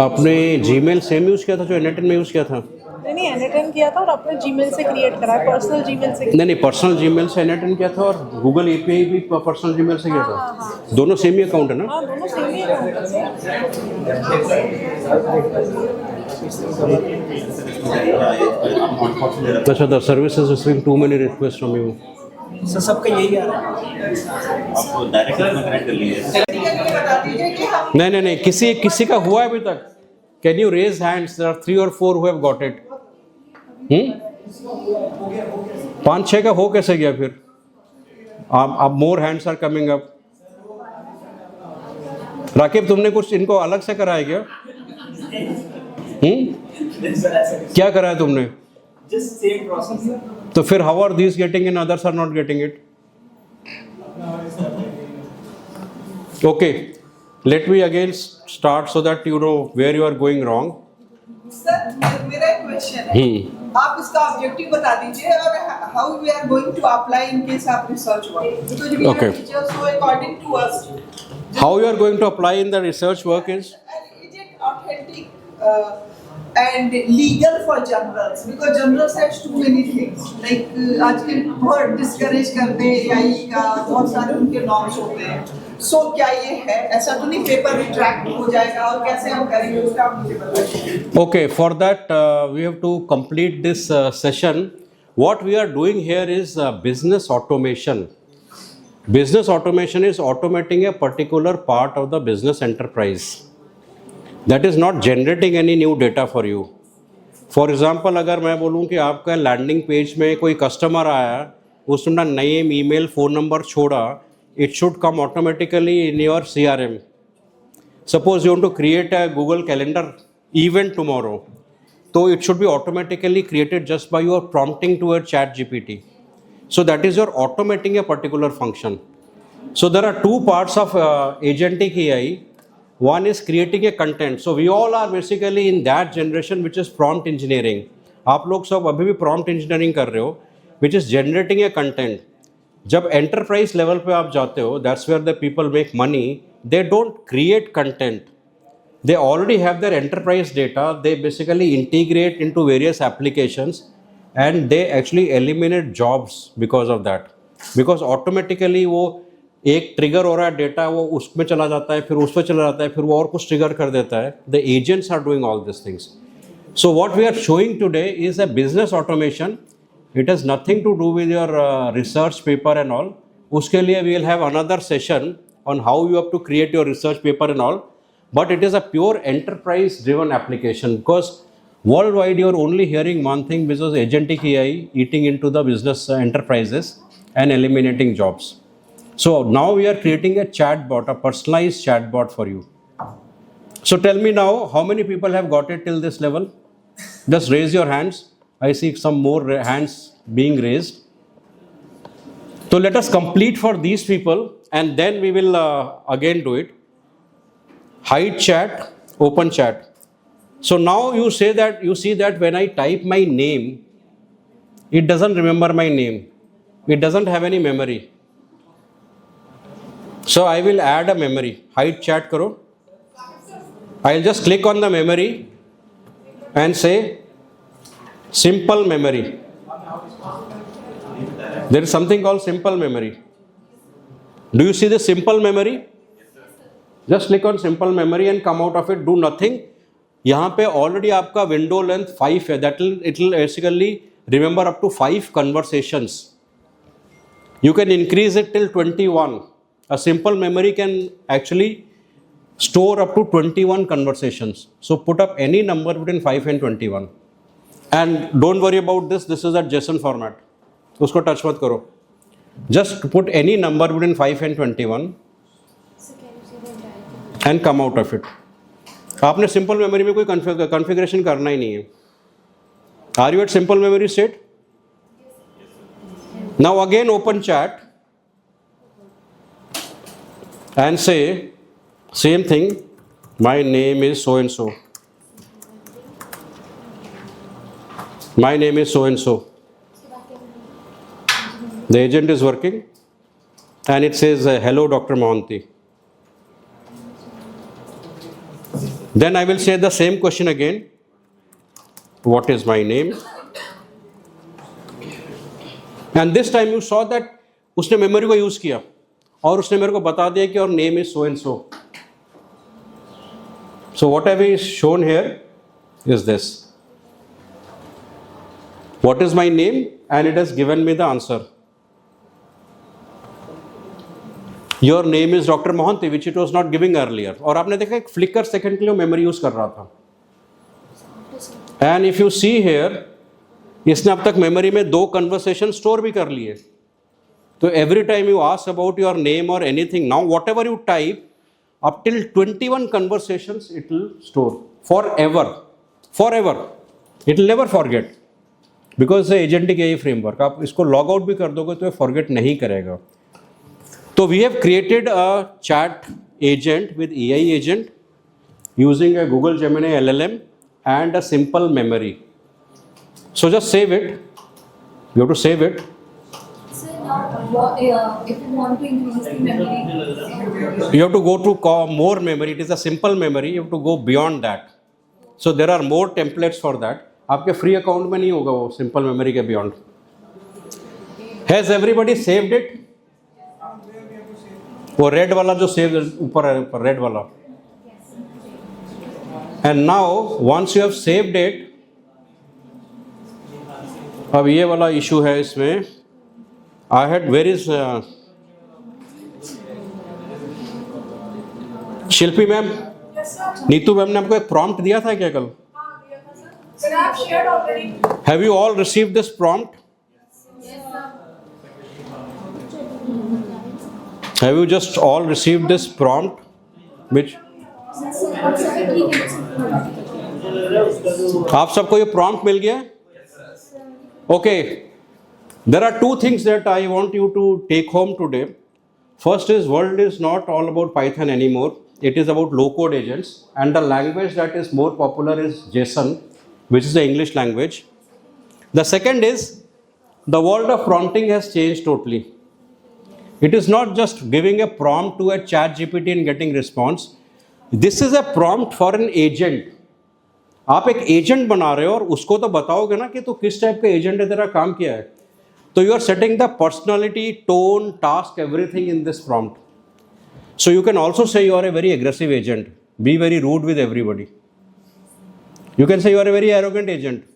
आपने जीमेल सेम यूज़ किया था जो एनएटन में यूज़ किया था? नहीं एनएटन किया था और अपने जीमेल से क्रिएट करा है, पर्सनल जीमेल से. नहीं पर्सनल जीमेल से एनएटन किया था और गूगल एपीआई भी पर्सनल जीमेल से किया था. दोनों सेम ही अकाउंट है ना? हाँ, दोनों सेम ही है. अच्छा, the service is receiving too many request from you. Sir सबका यही आ रहा है. आपको डायरेक्ट कनेक्ट कर लिए. नहीं किसी का हुआ है अभी तक? Can you raise hands? There are 3 or 4 who have got it. 5-6 का हो कैसे गया फिर? अब more hands are coming up. Rakib, तुमने कुछ इनको अलग से कराया क्या? क्या कराया तुमने? Just same process. तो फिर how are these getting and others are not getting it? Okay, let me again start so that you know where you are going wrong. Sir मेरा एक क्वेश्चन है. आप इसका ऑब्जेक्टिव बता दीजिए और how we are going to apply in case of research work. Because we Okay. Are teachers, so according to us How you are going to apply in the research work is it authentic and legal for journals, because journals has too many things like आजकल बहुत discourage करते हैं AI का, बहुत सारे उनके norms होते हैं. सो क्या ये है? ऐसा तो नहीं पेपर रिट्रैक्ट हो जाएगा? और कैसे हम करेंगे उसका आप मुझे बताइए. okay? For that we have to complete this session. What we are doing here is business automation. Business automation is automating a particular part of the business enterprise. That is not generating any new data for you. For example, अगर मैं बोलूँ कि आपका landing page में कोई customer आया, उसने name, email, phone number छोड़ा, it should come automatically in your CRM. Suppose you want to create a Google Calendar event tomorrow, so it should be automatically created just by your prompting to a ChatGPT. So that is your automating a particular function. So there are two parts of agentic AI. One is creating a content. So we all are basically in that generation which is prompt engineering. आप लोग सब अभी भी prompt engineering कर रहे हो, which is generating a content. जब enterprise level पे आप जाते हो, that's where the people make money. They don't create content. They already have their enterprise data. They basically integrate into various applications and they actually eliminate jobs because of that. Because automatically वो एक trigger हो रहा है data, वो उसमें चला जाता है, फिर उस पर चला जाता है, फिर वो और कुछ ट्रिगर कर देता है. The agents are doing all this things. So what we are showing today is a business automation. It has nothing to do with your research paper and all. उसके लिए we will have another session on how you have to create your research paper and all. But it is a pure enterprise driven application, because worldwide you are only hearing one thing, which is agentic AI eating into the business enterprises and eliminating jobs. So now we are creating a chatbot, a personalized chatbot for you. So tell me now, how many people have got it till this level? Just raise your hands. I see some more hands being raised. So let us complete for these people and then we will again do it. Hide chat, open chat. So now you see that when I type my name, it doesn't remember my name. It doesn't have any memory. So I will add a memory. Hide chat karo. I'll just click on the memory and say Simple memory. There is something called simple memory. Do you see the simple memory? Just click on simple memory and come out of it. Do nothing. यहाँ पे already आपका window length 5 है. That it will basically remember up to 5 conversations. You can increase it till 21. A simple memory can actually store up to 21 conversations. So put up any number between 5 and 21. And don't worry about this. This is a JSON format. उसको touch मत करो. Just put any number between 5 and 21 and come out of it. आपने simple memory में कोई configuration करना ही नहीं है. Are you at simple memory state? Now again open chat and say same thing, my name is so and so, my name is so and so. The agent is working and it says hello Dr. Mohanty. Then I will say the same question again, what is my name? And this time you saw that उसने memory को use किया और उसने मेरे को बता दिया कि और name is so and so. So what have we shown here is this, what is my name, and it has given me the answer. Your name is doctor Mohanty, which it was not giving earlier. और आपने देखा एक flicker second के लिए memory use कर रहा था. And if you see here, इसने अब तक मेमोरी में 2 कन्वर्सेशन स्टोर भी कर लिए. So every time you ask about your name or anything, now whatever you type, up till 21 conversations it will store forever. Forever. It will never forget. Because the agentic AI framework, आप इसको log out भी कर दोगे तो ये forget नहीं करेगा. तो we have created a chat agent with AI agent using a Google Gemini LLM and a simple memory. So just save it. You have to save it. If you want to increase the memory, You have to go to more memory. It is a simple memory. You have to go beyond that. So there are more templates for that. आपके free account में नहीं होगा वो simple memory के beyond. Has everybody saved it? वो red वाला जो save ऊपर है, ऊपर रेड वाला. And now once you have saved it, अब ये वाला इशू है इसमें. I had, where is Shilpi ma'am? Yes, sir. Neetu ma'am ने आपको एक प्रॉम्प्ट दिया था क्या कल? हाँ, दिया था, sir. Sir, I have shared already. Have you all received this prompt? Yes, sir. Have you just all received this prompt? Which आप सबको ये prompt मिल गया? Okay. There are 2 things that I want you to take home today. First is, world is not all about Python anymore. It is about low-code agents, and the language that is more popular is JSON, which is the English language. The second is, the world of prompting has changed totally. It is not just giving a prompt to a chat GPT and getting response. This is a prompt for an agent. आप एक agent बना रहे हो और उसको तो बताओगे ना कि तू किस टाइप का एजेंट है, तेरा काम क्या है. So you are setting the personality, tone, task, everything in this prompt. So you can also say you are a very aggressive agent. Be very rude with everybody. You can say you are a very arrogant agent.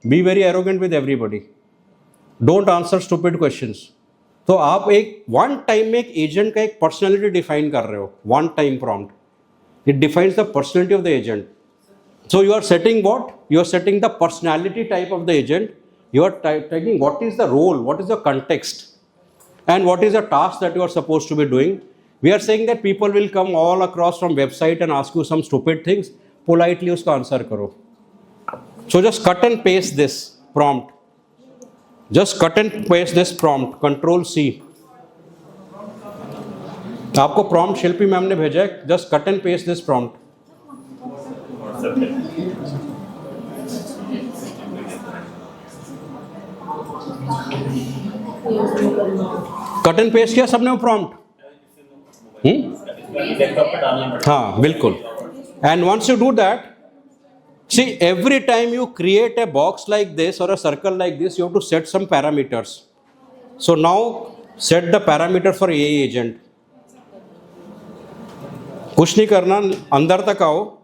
Be very arrogant with everybody. Don't answer stupid questions. तो आप एक one time में एक agent का एक personality define कर रहे हो. One time prompt. It defines the personality of the agent. So you are setting what? You are setting the personality type of the agent. You are taking what is the role, what is the context, and what is the task that you are supposed to be doing. We are saying that people will come all across from website and ask you some stupid things. Politely उसका answer करो. So just cut and paste this prompt. Just cut and paste this prompt. Control C. आपको prompt शिल्पी ma'am ने भेजा है. Just cut and paste this prompt. Cut and paste किया सबने वो prompt? Desktop पे डालना पड़ेगा. हाँ बिल्कुल. And once you do that, See, every time you create a box like this or a circle like this, you have to set some parameters. So now set the parameter for AI agent. कुछ नहीं करना, अंदर तक आओ.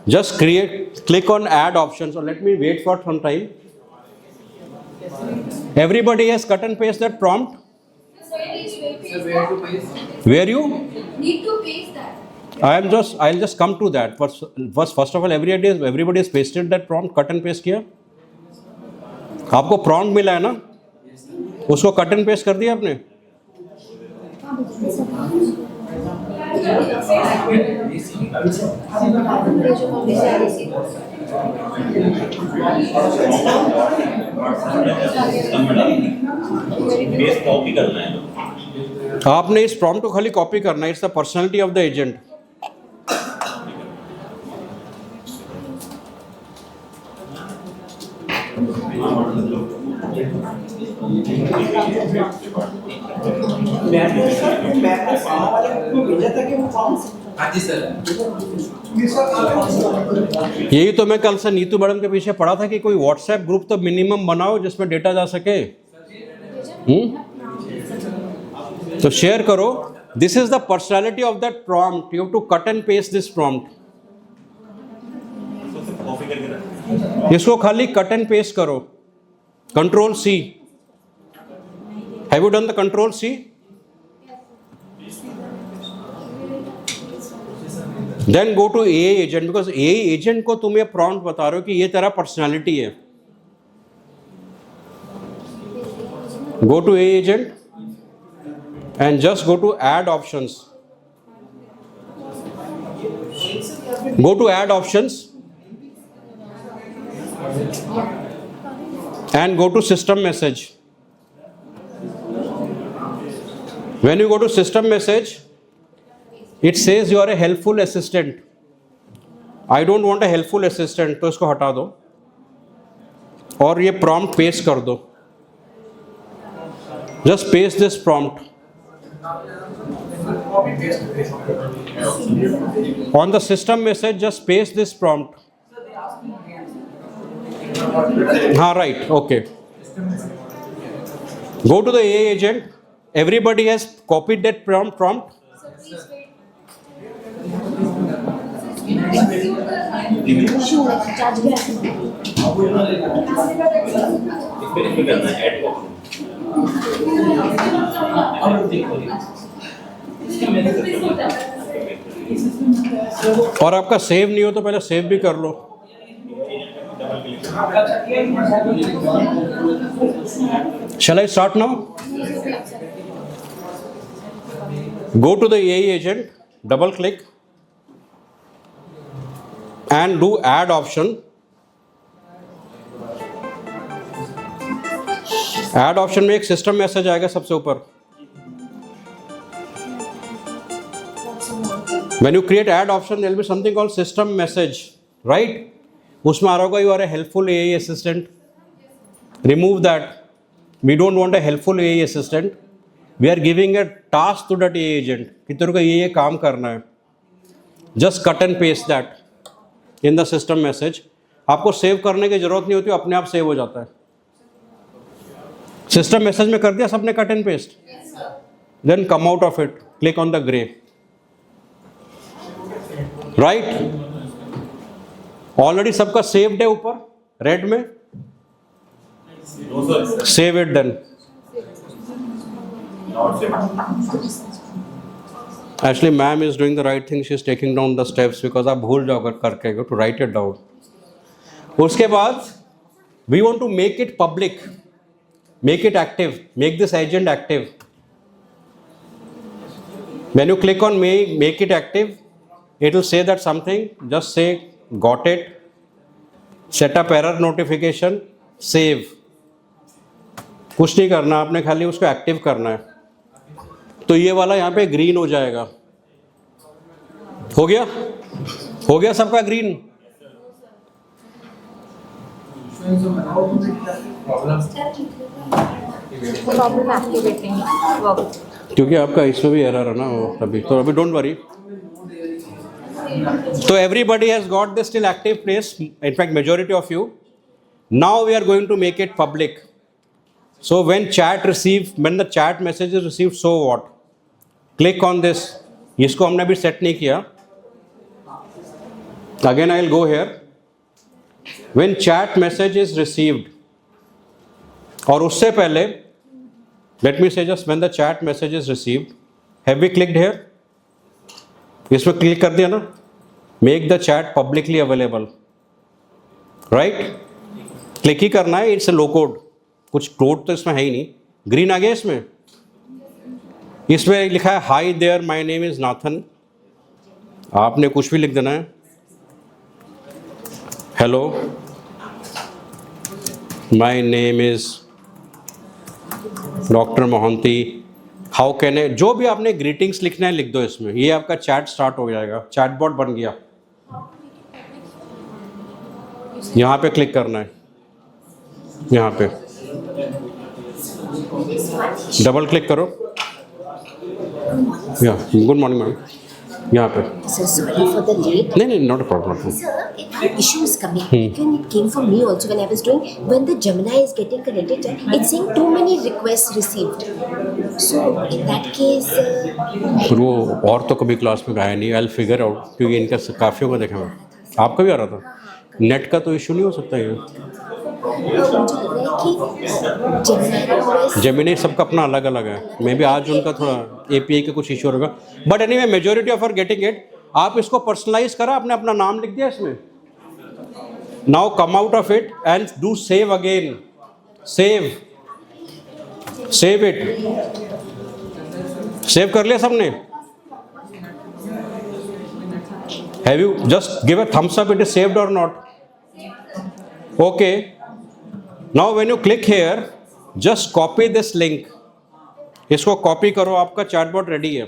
Just click on add option. So let me wait for some time. Everybody has cut and paste that prompt. Where you? Need to paste that. I'll just come to that. First of all, everybody has pasted that prompt, cut and paste किया. आपको prompt मिला है ना? उसको cut and paste कर दिया आपने? Base copy करना है. आपने इस prompt को खाली कॉपी करना है. It's the personality of the agent. यही तो मैं कल से नीतू मैडम के पीछे पढ़ा था कि कोई व्हाट्सएप ग्रुप तो मिनिमम बनाओ जिसमें डेटा जा सके. तो शेयर करो. This is the personality of that prompt. You have to cut and paste this prompt. Copy करके इसको खाली कट एंड पेस्ट करो. Control C. Have you done the control C? Then go to AI agent, because AI agent को तुम ये prompt बता रहे हो कि ये तेरा पर्सनालिटी है. Go to AI agent and just go to add options. Go to add options and go to system message. When you go to system message, it says you are a helpful assistant. I don't want a helpful assistant, तो इसको हटा दो और ये prompt paste कर दो. Just paste this prompt. On the system message, just paste this prompt. Right, okay. Go to the AI agent. Everybody has copied that prompt. इसमें करना है ऐड कॉपी. और आपका सेव नहीं हो तो पहले सेव भी कर लो. Shall I start now? Go to the AI agent, double click and do add option. Add option में एक सिस्टम मैसेज आएगा सबसे ऊपर. When you create add option, there will be something called system message, right? उसमें आ रहा होगा you are a helpful AI assistant. Remove that. We don't want a helpful AI assistant. We are giving a task to that AI agent कि तेरे को ये काम करना है. Just cut and paste that in the system message. आपको save करने की जरूरत नहीं होती, अपने आप सेव हो जाता है. सिस्टम मैसेज में कर दिया सबने cut and paste. Then come out of it, click on the grey. Right, already सबका सेव्ड है ऊपर रेड में. Save it then. Actually ma'am is doing the right thing. She is taking down the steps because आप भूल जाओ करके to right it down. उसके बाद we want to make it public. Make it active. Make this agent active. When you click on make it active, it will say that something. Just say got it. Set up error notification. Save. कुछ नहीं करना, आपने खाली उसको active करना है. तो ये वाला यहाँ पे ग्रीन हो जाएगा. हो गया? हो गया सबका ग्रीन? Problem activating work. क्योंकि आपका इसमें भी एरर है ना वो. अभी तो अभी don't worry. So everybody has got this still active place. In fact, majority of you. Now we are going to make it public. So when the chat message is received, so what? Click on this. इसको हमने अभी set नहीं किया. Again, I will go here. When chat message is received, और उससे पहले, let me say just when the chat message is received, have we clicked here? इसमें click कर दिया ना? Make the chat publicly available. Right? Click ही करना है. It's a low code. कुछ कोड तो इसमें है ही नहीं. ग्रीन आ गया इसमें. इसमें लिखा है Hi there, my name is Nathan. आपने कुछ भी लिख देना है. Hello, my name is doctor Mohanty. How can I, जो भी आपने ग्रीटिंग्स लिखना है लिख दो इसमें. ये आपका चैट स्टार्ट हो जाएगा. चैट बॉट बन गया. यहाँ पे क्लिक करना है. यहाँ पे डबल क्लिक करो. या गुड मॉर्निंग मैम. यहाँ पे Sir, sorry for the late. नहीं, not a problem. Sir, an issue is coming. When it came from me also when I was doing, when the Gemini is getting connected, it's saying too many requests received. So in that case, वो और तो कभी class में आया नहीं. I will figure out, क्योंकि इनका काफ़ियों का देखा मैं. आपका भी आ रहा था. नेट का तो इशू नहीं हो सकता ये. मुझे लग रहा है कि Gemini जेमिनी सबका अपना अलग अलग है. मे बी आज उनका थोड़ा API का कुछ इशू होगा. But anyway majority of are getting it. आप इसको पर्सनलाइज करा, आपने अपना नाम लिख दिया इसमें. Now come out of it and do save again. Save it. Save कर लिया सबने? Have you just give a thumbs up it is saved और not? Okay. Now when you click here, just copy this link. इसको copy करो. आपका chatbot ready है.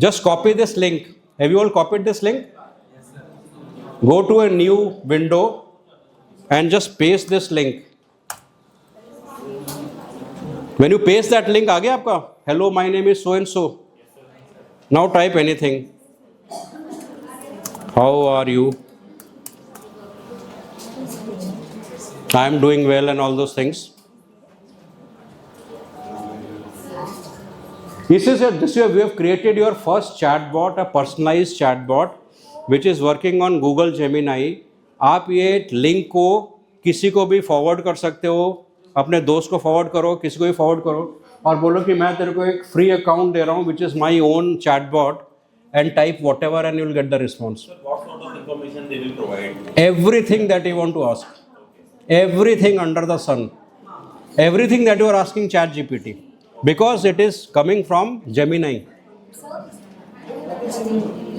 Just copy this link. Have you all copied this link? Go to a new window and just paste this link. When you paste that link, आ गया आपका? Hello, my name is so and so. Now type anything. How are you? I am doing well and all those things. We have created your first chatbot, a personalized chatbot, which is working on Google Gemini. आप ये link को किसी को भी forward कर सकते हो. अपने दोस्त को फॉरवर्ड करो, किसी को भी फॉरवर्ड करो और बोलो कि मैं तेरे को एक फ्री अकाउंट दे रहा हूँ which is my own chatbot, and type whatever and you will get the response. What sort of information they will provide? Everything that you want to ask. Everything under the sun. Everything that you are asking ChatGPT. Because it is coming from Gemini.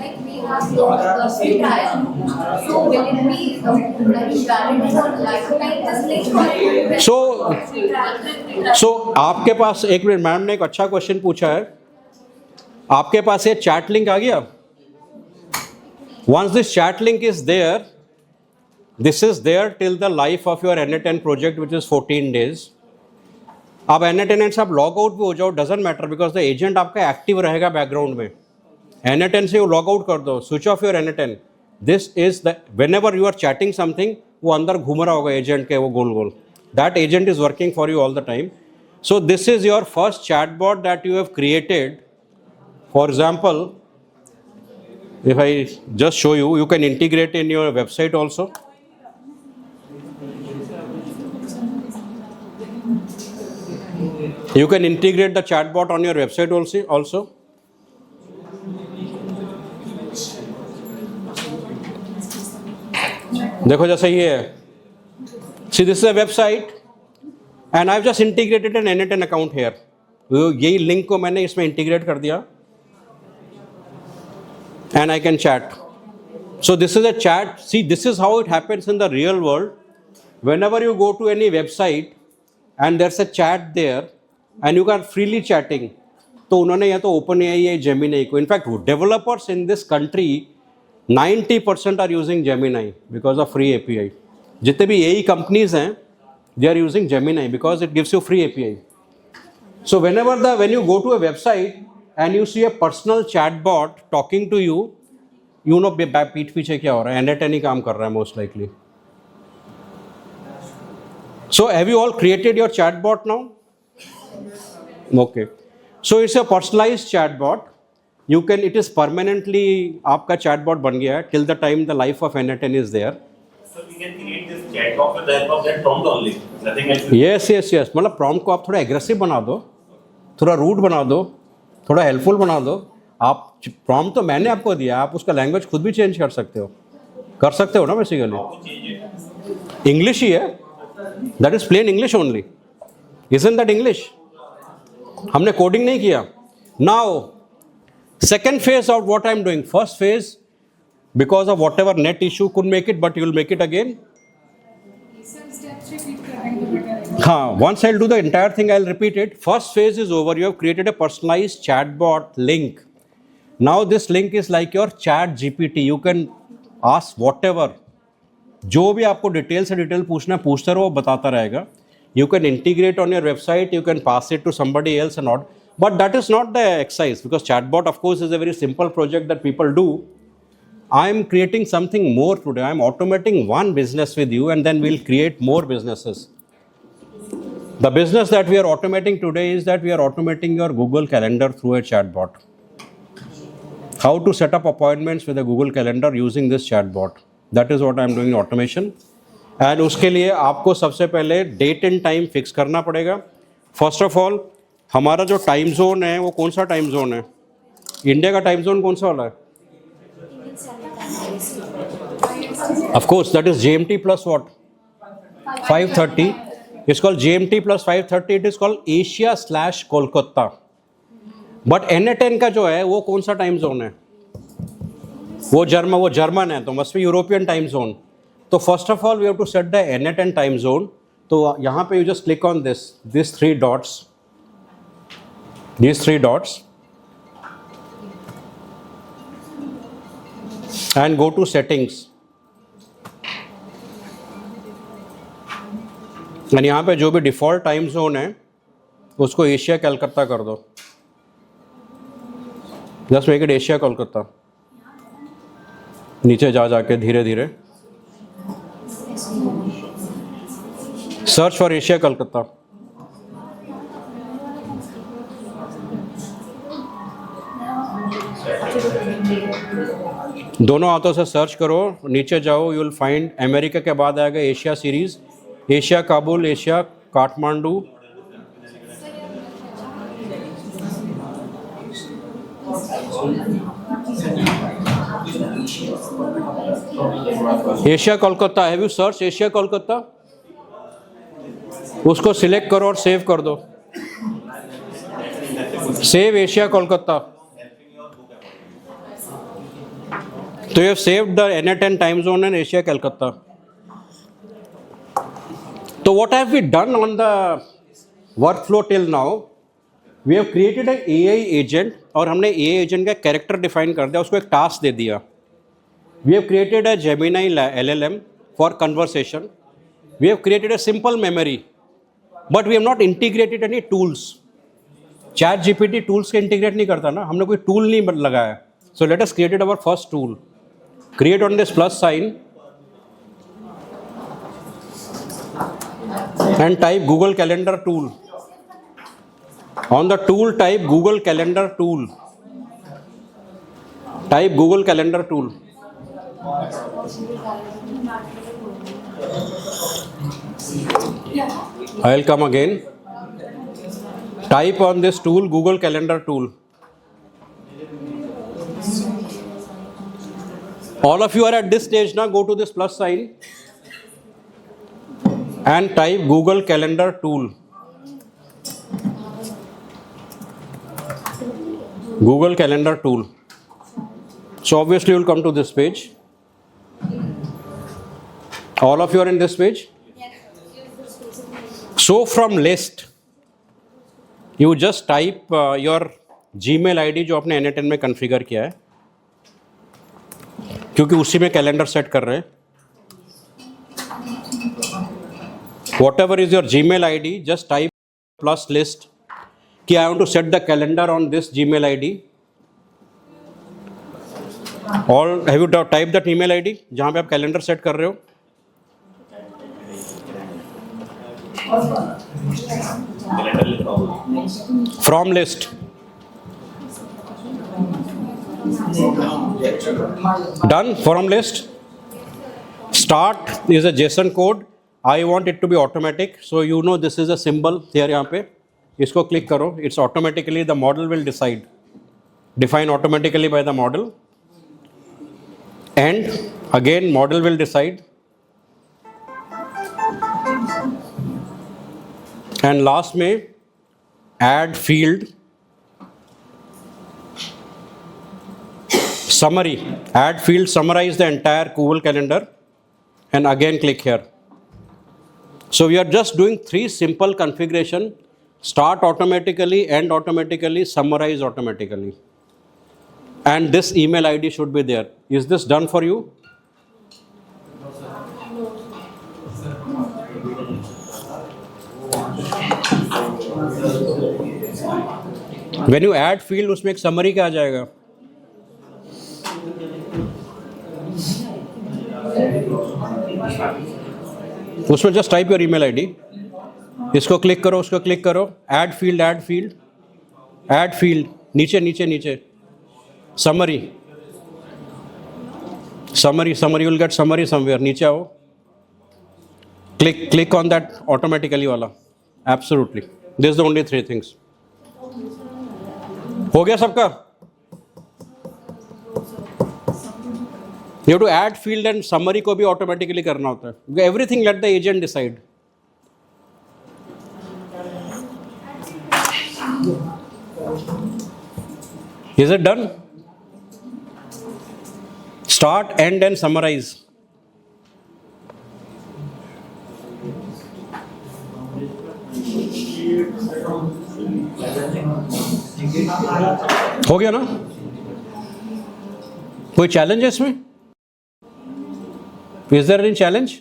Like we have the free trial, so will it be valid for lifetime this link? So आपके पास, एक minute, ma'am ने एक अच्छा question पूछा है. आपके पास ये chat link आ गया. Once this chat link is there, this is there till the life of your NA10 project, which is 14 days. अब NA10 से आप लॉग आउट भी हो जाओ, doesn't matter, because the agent आपका एक्टिव रहेगा बैकग्राउंड में. NA10 से लॉग आउट कर दो, switch off your NA10. This is the, whenever you are chatting something, वो अंदर घूम रहा होगा एजेंट के, वो गोल गोल. That agent is working for you all the time. So this is your first chatbot that you have created. For example, if I just show you, you can integrate in your website also. You can integrate the chatbot on your website also. देखो जैसे ये है. See, this is a website and I've just integrated an NA10 account here. यही link को मैंने इसमें integrate कर दिया and I can chat. So this is a chat. See, this is how it happens in the real world. Whenever you go to any website and there's a chat there and you are freely chatting, तो उन्होंने या तो OpenAI या Gemini को, in fact developers in this country 90% are using Gemini because of free API. जितने भी AI companies हैं, they are using Gemini because it gives you free API. So when you go to a website and you see a personal chatbot talking to you, you know पीठ पीछे क्या हो रहा है, N8N ही काम कर रहा है most likely. So have you all created your chatbot now? Okay. So it's a personalized chatbot. You can, it is permanently आपका chatbot बन गया है till the time the life of N8N is there. So we can create this chat box with the help of that prompt only. Nothing else. Yes. मतलब prompt को आप थोड़ा aggressive बना दो, थोड़ा rude बना दो, थोड़ा helpful बना दो. आप prompt तो मैंने आपको दिया, आप उसका language खुद भी change कर सकते हो ना basically. English ही है. That is plain English only. Isn't that English? हमने coding नहीं किया. Now, second phase of what I am doing. First phase, because of whatever net issue couldn't make it, but you will make it again. हाँ, once I'll do the entire thing, I'll repeat it. First phase is over. You have created a personalized chatbot link. Now this link is like your chat GPT. You can ask whatever. जो भी आपको detail से detail पूछना है पूछते रहो, बताता रहेगा. You can integrate on your website, you can pass it to somebody else and all. But that is not the exercise, because chatbot, of course, is a very simple project that people do. I am creating something more today. I am automating one business with you, and then we'll create more businesses. The business that we are automating today is that we are automating your Google Calendar through a chatbot. How to set up appointments with a Google Calendar using this chatbot. That is what I am doing automation. And उसके लिए आपको सबसे पहले date and time fix करना पड़ेगा. First of all, हमारा जो time zone है वो कौन सा टाइम जोन है? इंडिया का टाइम जोन कौन सा वाला है? Of course that is GMT plus what, 5:30. It's called GMT plus 5:30. It is called एशिया/कोलकाता. But N8N का जो है वो कौन सा टाइम जोन है? वो जर्मन है, तो must be European time zone. तो first of all we have to set the N8N time zone. तो यहाँ पे you just click on this three dots and go to settings. And यहाँ पे जो भी डिफ़ॉल्ट टाइम जोन है उसको एशिया कलकत्ता कर दो. Just make it Asia Kolkata. नीचे जाके धीरे धीरे सर्च फॉर एशिया कलकत्ता. दोनों हाथों से सर्च करो, नीचे जाओ, यू विल फाइंड अमेरिका के बाद आएगा Asia series, Asia Kabul, Asia Kathmandu. Asia Kolkata. Have you search Asia Kolkata? उसको सिलेक्ट करो और सेव कर दो. Save Asia Kolkata. तो you have saved the N8N time zone and Asia Calcutta. तो what have we done on the work flow till now? We have created a AI agent, और हमने AI agent का character define कर दिया, उसको एक task दे दिया. We have created a Gemini LLM for conversation. We have created a simple memory, but we have not integrated any tools. Chat GPT tools के integrate नहीं करता ना, हमने कोई tool नहीं लगाया. So let us create our first tool. Create on this plus sign and type Google Calendar tool. On the tool type Google Calendar tool. Type Google Calendar tool. I'll come again. Type on this tool Google Calendar tool. All of you are at this stage now. Go to this plus sign and type Google Calendar tool. Google Calendar tool. So obviously you will come to this page. All of you are in this page. So from list, you just type your Gmail ID जो आपने N8N में configure किया है, क्योंकि उसी में calendar set कर रहे हैं. Whatever is your Gmail ID, just type plus list कि I want to set the calendar on this Gmail ID. All have you typed that email ID जहाँ पे आप कैलेंडर सेट कर रहे हो? कैलेंडर लिखा होगा। From list. Done. From list. Start is a JSON code. I want it to be automatic. So you know this is a symbol here यहाँ पे. इसको click करो. It's automatically the model will decide. Define automatically by the model. And again model will decide. And last में add field. Summary. Add field summarize the entire Google Calendar. And again click here. So we are just doing 3 simple configuration. Start automatically, end automatically, summarize automatically. And this email ID should be there. Is this done for you? When you add field, उसमें एक summary क्या आ जाएगा? उसमें just type your email ID. इसको click करो, उसको click करो. Add field, add field, add field. नीचे नीचे नीचे. Summary. Summary. You will get summary somewhere. नीचे आओ. Click on that automatically वाला. Absolutely. This is the only 3 things. हो गया सबका? You have to add field and summary को भी automatically करना होता है. Everything let the agent decide. Is it done? Start, end and summarize. हो गया ना? कोई चैलेंज है इसमें? Is there any challenge?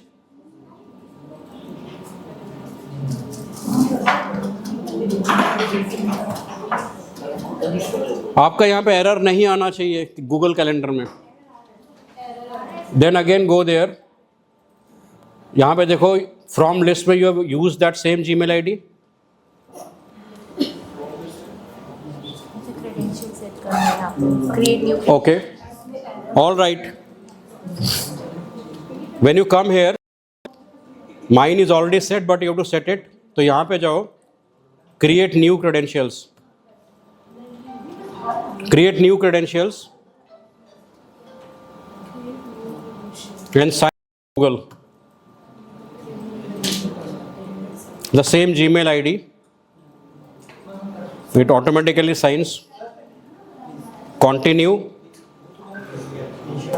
आपका यहाँ पे एरर नहीं आना चाहिए गूगल कैलेंडर में. Then again go there. यहाँ पे देखो from list में you have used that same Gmail ID. credentials set करना है यहाँ पे. Create new. Okay. All right. When you come here, mine is already set, but you have to set it. तो यहाँ पे जाओ. Create new credentials. Create new credentials. And sign Google. The same Gmail ID. It automatically signs. Continue.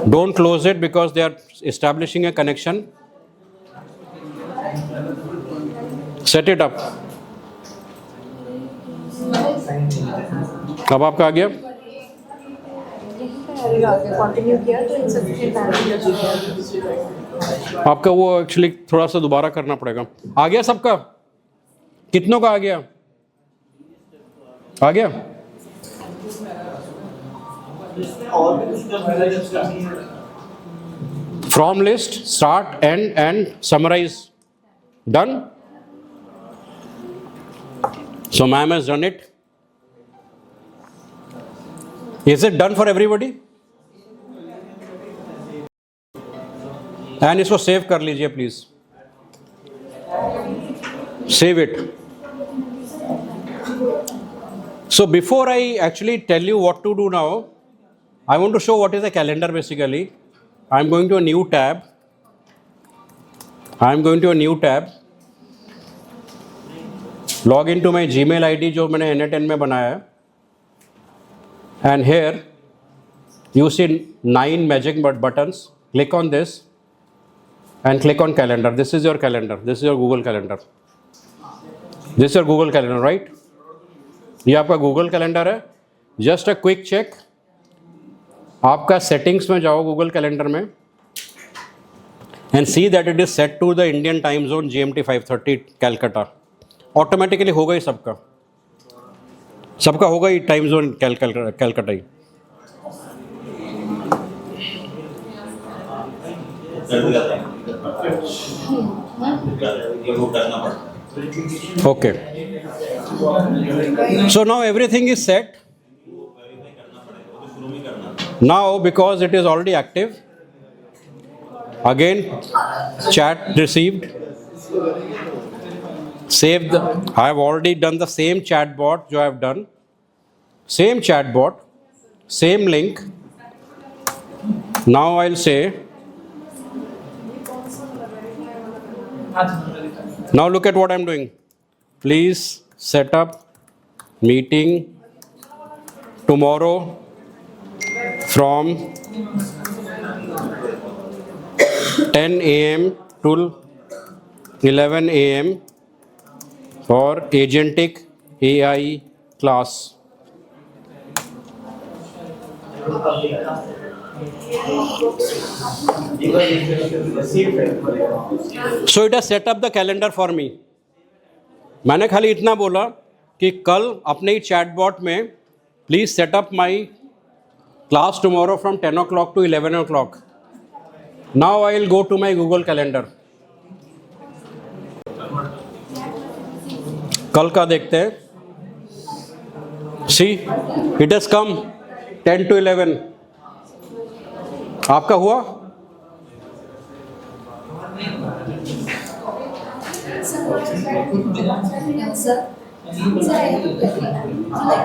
Don't close it because they are establishing a connection. Set it up. अब आपका आ गया. Continue किया तो insufficient bandwidth हो गया. आपका वो actually थोड़ा सा दोबारा करना पड़ेगा. आ गया सबका? कितनों का आ गया? आ गया? From list, start, end and summarize. Done? So ma'am has done it. Is it done for everybody? And इसको सेव कर लीजिए please. Save it. So before I actually tell you what to do now, I want to show what is a calendar basically. I'm going to a new tab. Log into my Gmail ID जो मैंने N10 में बनाया है. And here you see 9 magic buttons. Click on this and click on calendar. This is your calendar. This is your Google Calendar. This is your Google Calendar, right? ये आपका Google Calendar है. Just a quick check. आपका settings में जाओ Google Calendar में and see that it is set to the Indian time zone GMT 5:30 Calcutta. Automatically होगा ही सबका होगा ही टाइम जोन कैलकाटा ही. कर दिया था ये वो करना पड़ता Okay. So now everything is set. Now because it is already active, again chat received. Save the. I have already done the same chat bot. जो I have done. Same chat bot, same link. Now I'll say. Now look at what I'm doing. Please set up meeting tomorrow from 10 a.m. to 11 a.m. for agentic AI class. So it has set up the calendar for me. मैंने खाली इतना बोला कि कल अपने ही chatbot में please set up my class tomorrow from 10 o'clock to 11 o'clock. Now I will go to my Google calendar. कल का देखते हैं. See it has come 10 to 11. आपका हुआ? Sir, I have a query. Like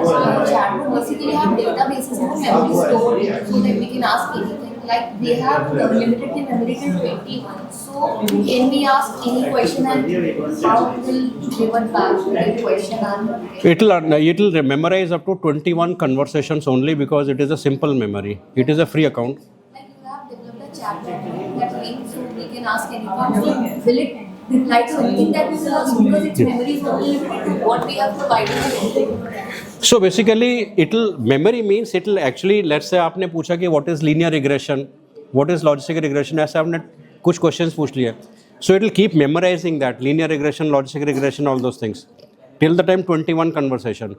chatbot basically have databases and memory stored so that we can ask anything. Like they have limited the memory till 21. So can we ask any question and how will revert back to the question and It will memorize up to 21 conversations only because it is a simple memory. It is a free account. like you have developed a chatbot that means so we can ask anything. Will it reply to anything that we will ask because its memory is only limited to what we have provided? So basically memory means it will actually, let's say आपने पूछा कि what is linear regression, what is logistic regression, ऐसे आपने कुछ questions पूछ लिए. So it will keep memorizing that linear regression, logistic regression, all those things till the time 21 conversation.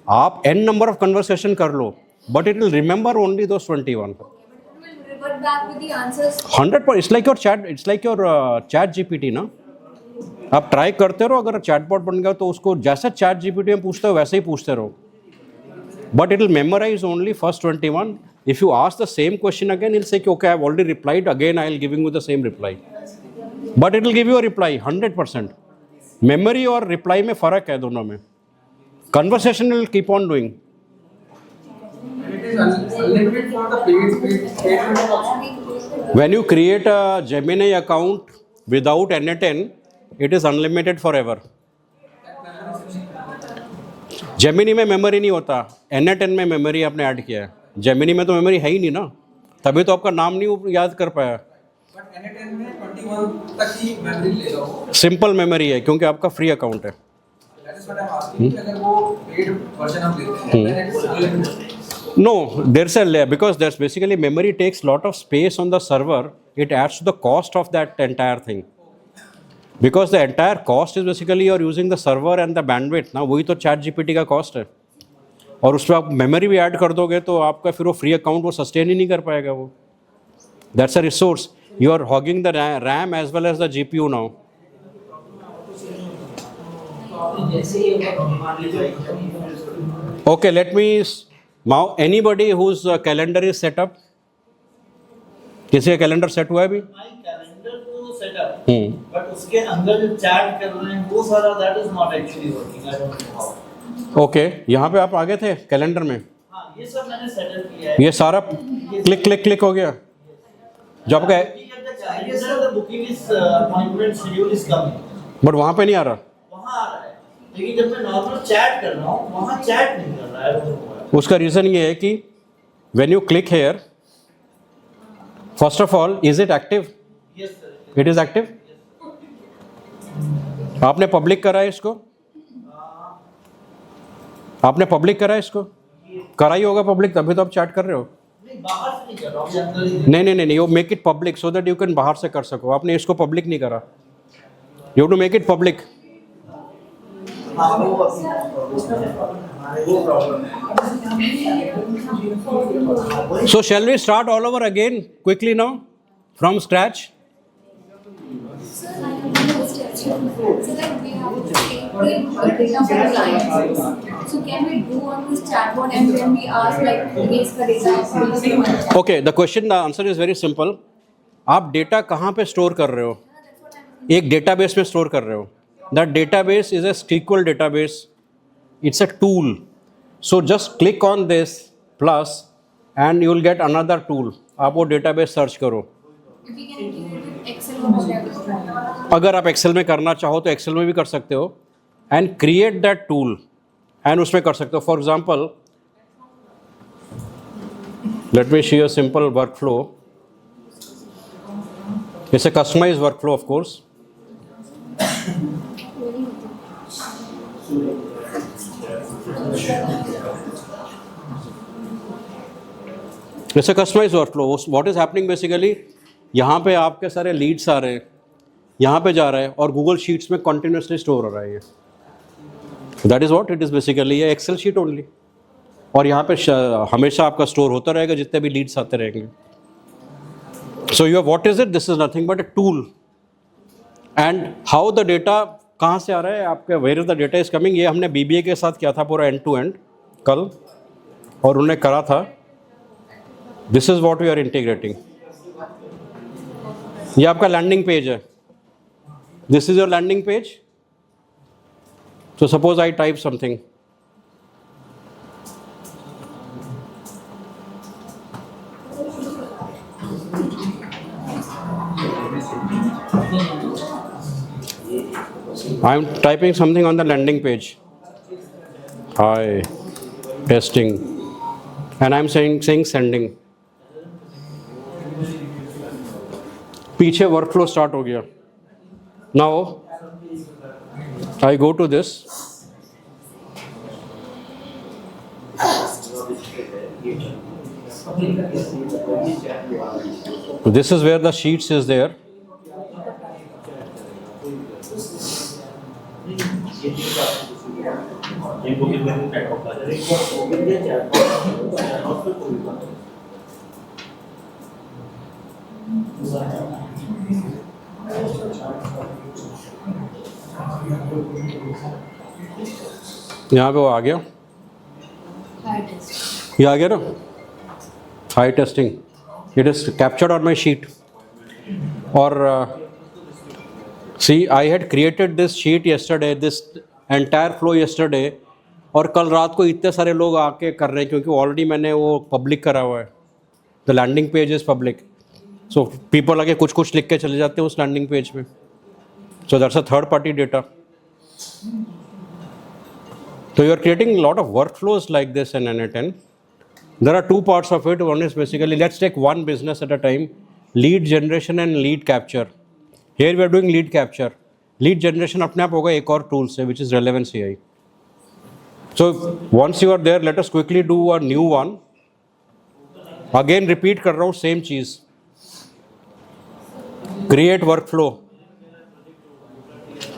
आप n number of conversation कर लो, but it will remember only those 21. Will revert back with the answers. 100%. It's like your chat GPT ना. आप try करते रहो, अगर chatbot बन गया तो उसको जैसे चैट जीपीटी में पूछते हो वैसे ही पूछते रहो. But it will memorise only first 21. If you ask the same question again it say कि okay I have already replied, again I will giving you the same reply. But it will give you a reply 100%. Memory और reply में फ़र्क है दोनों में. Conversation will keep on doing. When you create a Gemini account without NA10, it is unlimited forever. Gemini में memory नहीं होता, NA10 में मेमोरी आपने ऐड किया है. Gemini में तो मेमोरी है ही नहीं ना, तभी तो आपका नाम नहीं याद कर पाया. बट NA10 में 21 तक ही मेमोरी ले लो. सिंपल मेमोरी है क्योंकि आपका फ्री अकाउंट है. That is what I am asking. अगर वो पेड वर्जन हम लेते हैं then it's unlimited. No, there's a layer because there's basically memory takes lot of space on the server. It adds to the cost of that entire thing. Because the entire cost is basically you're using the server and the bandwidth. ना वही तो chat GPT का cost है. और उस पर आप memory भी ऐड कर दोगे तो आपका फिर वो फ्री अकाउंट वो सस्टेन ही नहीं कर पाएगा वो. That's a resource. You are hogging the RAM as well as the GPU now. Okay, let me now anybody whose calendar is set up. किसी का कैलेंडर सेट हुआ है अभी? कैलेंडर तो सेट अप बट उसके अंदर जो चैट कर रहे हैं वो सारा that is not actually working. I don't know how. Okay, यहाँ पे आप आगे थे कैलेंडर में. हां ये सब मैंने सेटअप किया है. ये सारा क्लिक क्लिक क्लिक हो गया. जो आपका the booking is appointment schedule is coming. But वहाँ पे नहीं आ रहा. वहां आ रहा है लेकिन जब मैं नॉर्मल चैट कर रहा हूं वहां चैट नहीं कर रहा है. उसका रीज़न ये है कि when you click here, first of all is it active? Yes sir. It is active. आपने पब्लिक करा है इसको? आपने पब्लिक करा है इसको? करा ही होगा पब्लिक, तभी तो आप चैट कर रहे हो. नहीं बाहर से नहीं कर रहा हूं, अंदर ही. नहीं, you make it public so that you can बाहर से कर सको. आपने इसको पब्लिक नहीं करा. You to make it public. हां वो प्रॉब्लम है. So shall we start all over again quickly now from scratch? So like we have to take the data from clients. So can we do on this chatbot and then we ask like raise the data? Okay, the question, the answer is very simple. आप data कहाँ पे store कर रहे हो? एक database में store कर रहे हो. That database is a SQL database. It's a tool. So just click on this plus and you will get another tool. आप वो database search करो. We can do it with Excel or whatever. अगर आप Excel में करना चाहो तो Excel में भी कर सकते हो and create that tool and उसमें कर सकते हो. For example let me show a simple workflow. It's a customised workflow of course. It's a customised workflow. What is happening basically, यहाँ पे आपके सारे लीड्स आ रहे हैं, यहाँ पे जा रहा है और गूगल शीट्स में कंटिन्यूसली स्टोर हो रहा है. ये that is what it is basically, ये एक्सेल शीट ओनली. और यहाँ पे हमेशा आपका स्टोर होता रहेगा जितने भी लीड्स आते रहेंगे. So you what is it, this is nothing but a tool. And how the data कहाँ से आ रहा है आपके, where is the data is coming, ये हमने BBA के साथ किया था पूरा एंड टू एंड कल, और उन्होंने करा था. This is what we are integrating. ये आपका लैंडिंग पेज है. This is your landing page. So suppose I type something. I am typing something on the landing page. Hi, testing, and I am saying sending. पीछे workflow start हो गया. Now I go to this. This is where the sheets is there. यहाँ पे वो आ गया, ये आ गया ना, hi testing. It is captured on my sheet. और see I had created this sheet yesterday, this entire flow yesterday, और कल रात को इतने सारे लोग आके कर रहे हैं क्योंकि ऑलरेडी मैंने वो पब्लिक करा हुआ है. The landing page is public. So people आके कुछ कुछ लिख के चले जाते हैं उस लैंडिंग पेज पे. So that's a third party data. So you are creating a lot of workflows like this in N8N. There are two parts of it. One is basically, let's take one business at a time, lead generation and lead capture. Here we are doing lead capture. Lead generation अपने आप होगा एक और tool से, which is Relevance AI. So once you are there, let us quickly do a new one. Again repeat कर रहा हूँ same cheese. Create workflow.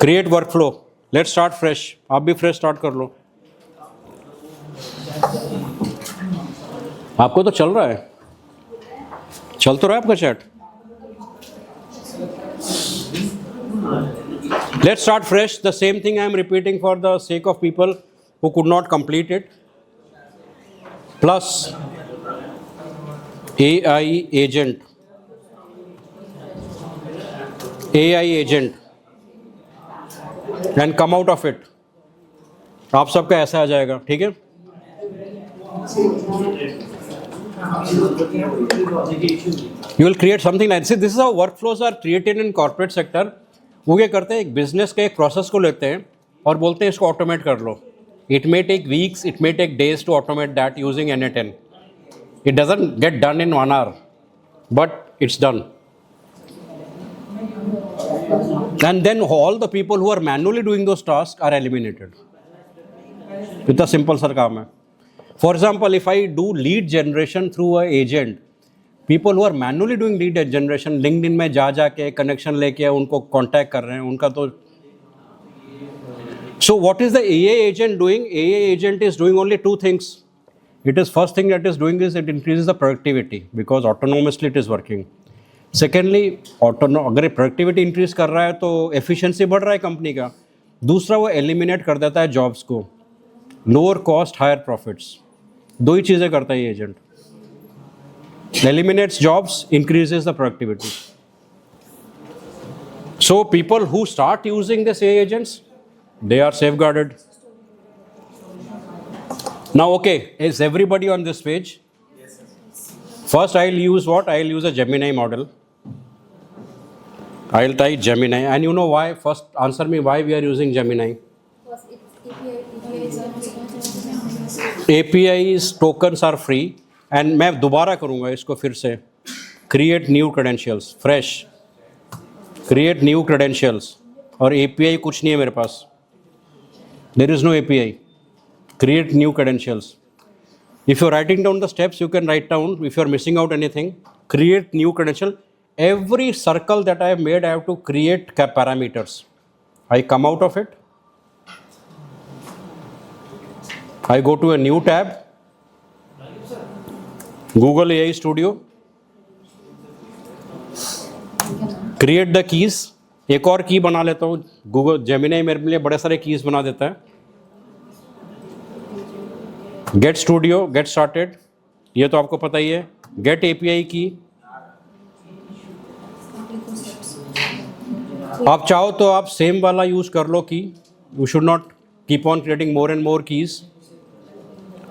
Create workflow. Let's start fresh. आप भी fresh start कर लो. आपको तो चल रहा है, चल तो रहा है आपका chat. Let's start fresh. The same thing I am repeating for the sake of people who could not complete it. Plus AI agent. AI agent. And come out of it. आप सबका ऐसा आ जाएगा, ठीक है. You will create something like this. This is how workflows are created in corporate sector. वो क्या करते हैं, एक बिजनेस के एक प्रोसेस को लेते हैं और बोलते हैं इसको ऑटोमेट कर लो. It may take weeks, it may take days to automate that using N8N. It doesn't get done in 1 hour, but it's done. And then all the people who are manually doing those tasks are eliminated. इतना simple sir काम है. For example, if I do lead generation through an agent, people who are manually doing lead generation, LinkedIn में जा के connection लेके उनको contact कर रहे हैं, उनका तो. So what is the AI agent doing? AI agent is doing only two things. It is first thing that is doing is it increases the productivity because autonomously it is working. Secondly अगर productivity increase कर रहा है तो efficiency बढ़ रहा है company का। दूसरा, वो एलिमिनेट कर देता है जॉब्स को, लोअर कॉस्ट हायर प्रॉफिट्स। दो ही चीज़ें करता है ये agent, eliminates jobs, increases the productivity. So people who start using this AI agents, they are safeguarded. Now, okay, is everybody on this page? First, I'll use what? I'll use a Gemini model. I'll type Gemini, and you know why? First, answer me why we are using Gemini. API's tokens are free. And मैं दोबारा करूँगा इसको फिर से, create new credentials, fresh, create new credentials, और API कुछ नहीं है मेरे पास, there is no API, create new credentials. If you are writing down the steps you can write down, if you are missing out anything, create new credential. Every circle that I have made, I have to create parameters. I come out of it, I go to a new tab, Google AI Studio, create the keys. एक और की बना लेता हूँ, Google Gemini मेरे लिए बड़े सारे कीज बना देता है. गेट स्टूडियो, गेट स्टार्टेड, ये तो आपको पता ही है. गेट API की, आप चाहो तो आप सेम वाला यूज कर लो की, you should not keep on creating more and more keys.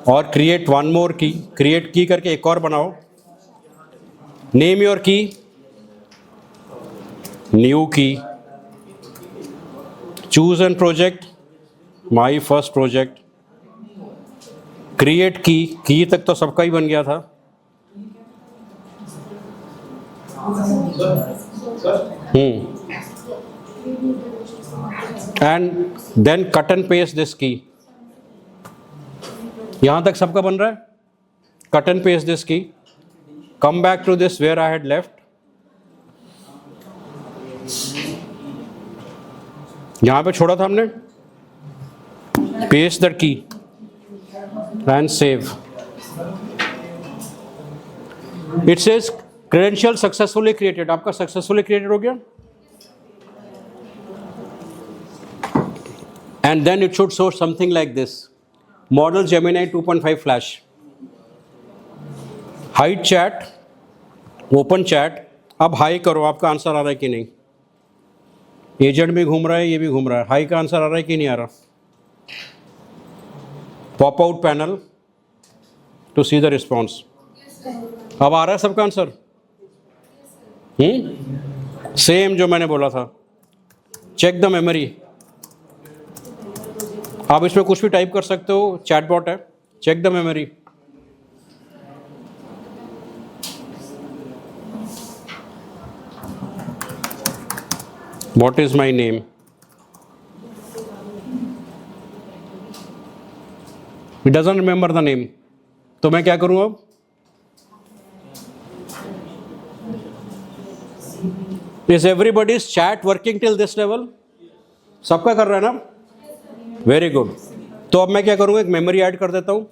और create one more key, create key करके एक और बनाओ. Name your key, new key, choose an project, my first project. Create key तक तो सबका ही बन गया था. And then cut and paste this key. यहाँ तक सबका बन रहा है. Cut and paste this key, come back to this where I had left. यहाँ पे छोड़ा था हमने, paste that key and save. It says credential successfully created. आपका सक्सेसफुली क्रिएटेड हो गया. And then it should show something like this. Model Gemini 2.5 flash, hide chat, open chat. अब hi करो, आपका आंसर आ रहा है कि नहीं. एजेंट भी घूम रहा है, ये भी घूम रहा है. हाई का आंसर आ रहा है कि नहीं आ रहा. Pop out panel to see the response. अब आ रहा है सबका आंसर. सेम जो मैंने बोला था. Check the memory. आप इसमें कुछ भी टाइप कर सकते हो, चैटबॉट है. Check the memory. What is my name. It doesn't remember the name. तो मैं क्या करूं अब. Is everybody's chat working till this level. सबका कर रहा है ना. Very good. तो अब मैं क्या करूँगा, एक मेमोरी ऐड कर देता हूँ.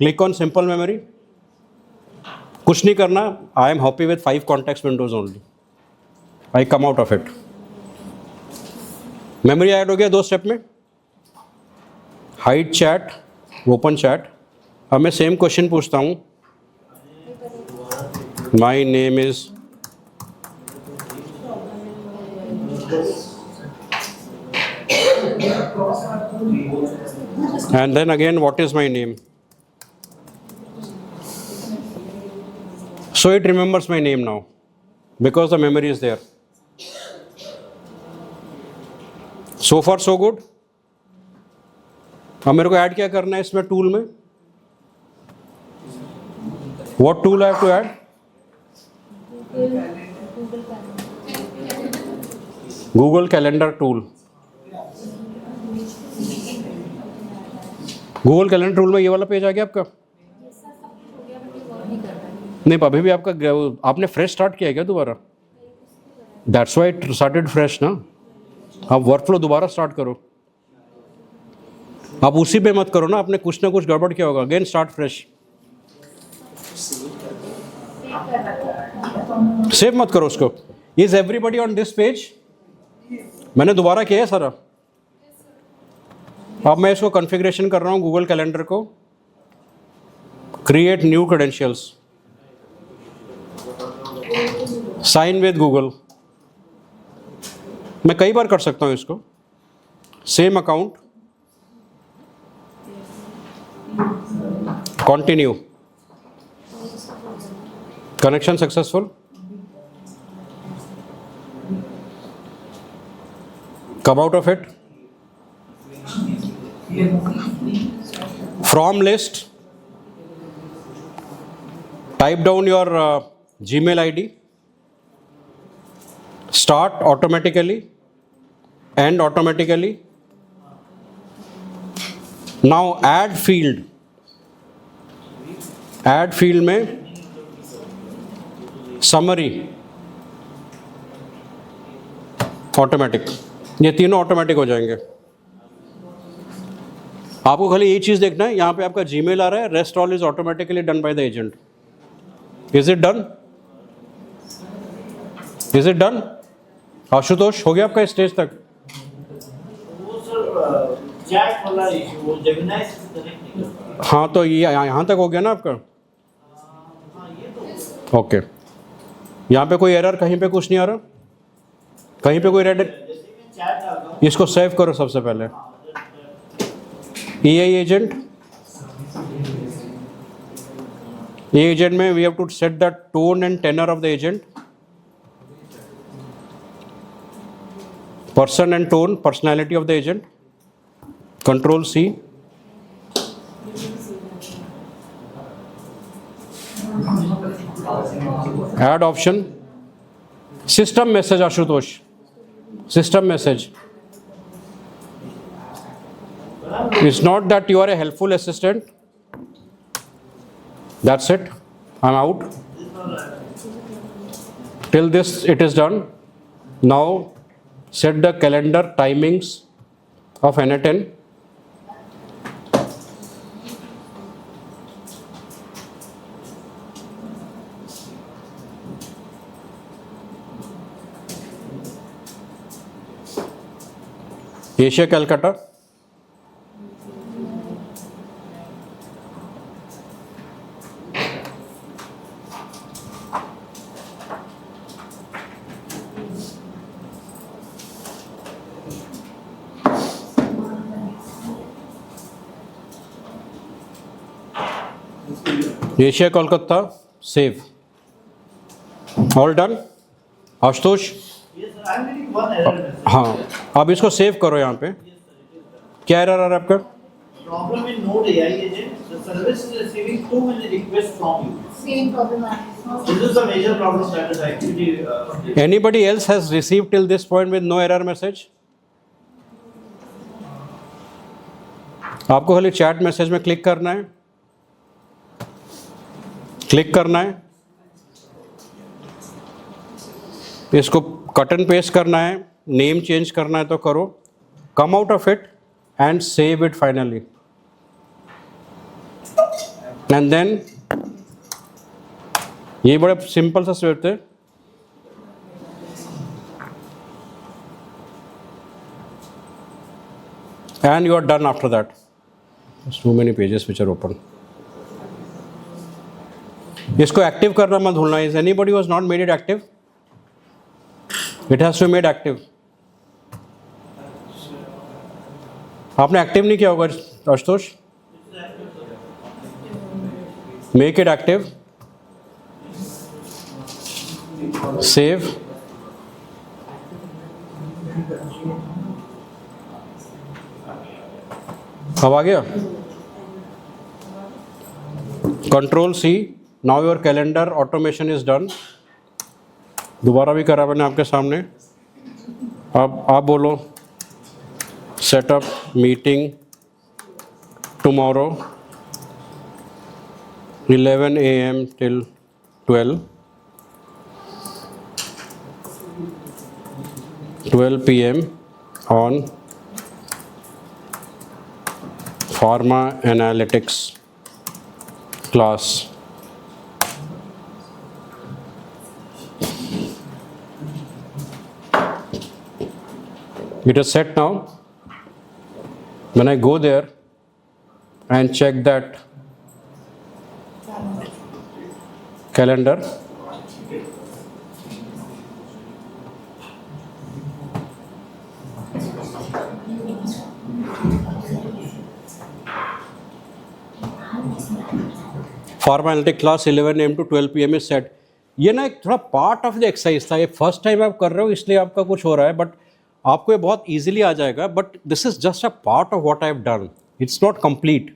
Click on simple memory. कुछ नहीं करना. I am happy with 5 context Windows only. I come out of it. Memory add हो गया 2 स्टेप में. Hide chat, open chat. अब मैं सेम क्वेश्चन पूछता हूँ. My name is and then again what is my name. So it remembers my name now because the memory is there. So far so good. अब मेरे को add क्या करना है इसमें टूल में. What tool I have to add? Google Calendar tool. Google calendar tool में ये वाला पेज आ गया आपका. नहीं, अभी भी आपका, आपने फ्रेश स्टार्ट किया है क्या दोबारा. That's why it started fresh ना. आप वर्कफ्लो दोबारा स्टार्ट करो. आप उसी पे मत करो ना, आपने कुछ ना कुछ गड़बड़ किया होगा. Again start fresh. सेव मत करो उसको. Is everybody on this page? मैंने दोबारा किया है सारा. अब मैं इसको कॉन्फ़िगरेशन कर रहा हूँ गूगल कैलेंडर को. Create new credentials, sign with Google. मैं कई बार कर सकता हूँ इसको. Same account, continue, connection successful. Come out of it. From list, type down your Gmail ID. Start automatically, end automatically. Now add field. Add field में summary automatic. ये तीनों ऑटोमेटिक हो जाएंगे. आपको खाली ये चीज़ देखना है, यहाँ पे आपका जीमेल आ रहा है. Rest all is automatically done by the agent. Is it done? Is it done? Ashutosh, हो गया आपका स्टेज तक? वो सर चैट वाला इशू, वो जेमिनी से कनेक्ट नहीं कर पा रहा. हाँ, तो ये यहाँ तक हो गया ना आपका? हाँ, ये तो ओके. यहाँ पे कोई एरर, कहीं पे कुछ नहीं आ रहा? कहीं पे कोई रेड? चैट डाल रहा हूँ. इसको सेव करो सबसे पहले. EI एजेंट, ये एजेंट में we have to set the tone and tenor of the agent. Person and tone, personality of the agent. Control C. Add option. System message Ashutosh, system message. It's not that you are a helpful assistant. That's it. I'm out. Till this it is done. Now set the calendar timings of NA10. Asia Calcutta. Asia Kolkata, save. All done. Ashutosh, Yes, sir, I'm getting one error message. हाँ, अब इसको save करो. यहाँ पे क्या error आ रहा है आपका? Problem in Node AI agent, the service is receiving too many requests from you. Same problem I have. This is the major problem that is actually Anybody else has received till this point with no error message? आपको खाली chat message में click करना है. Click करना है, इसको cut and paste करना है, नेम चेंज करना है तो करो. Come out of it and save it finally. And then ये बड़े सिंपल सा स्टेप थे. And you are done after that. Too many pages which are open. इसको एक्टिव करना मत भूलना. Is anybody was not made it active? It has to made active. आपने active नहीं किया होगा Ashutosh. Make it active. Save. अब आ गया. Control C. Now your calendar automation is done. दोबारा भी करा मैंने आपके सामने. अब आप बोलो setup meeting tomorrow 11 AM till 12 PM on Pharma Analytics class. It is set now. When I go there and check that calendar, pharma analytic class 11 AM to 12 PM is set. ये ना एक थोड़ा पार्ट ऑफ द एक्सरसाइज था. ये first time आप कर रहे हो इसलिए आपका कुछ हो रहा है, बट आपको ये बहुत ईजिली आ जाएगा. But this is just a part of what I have done. It's not complete.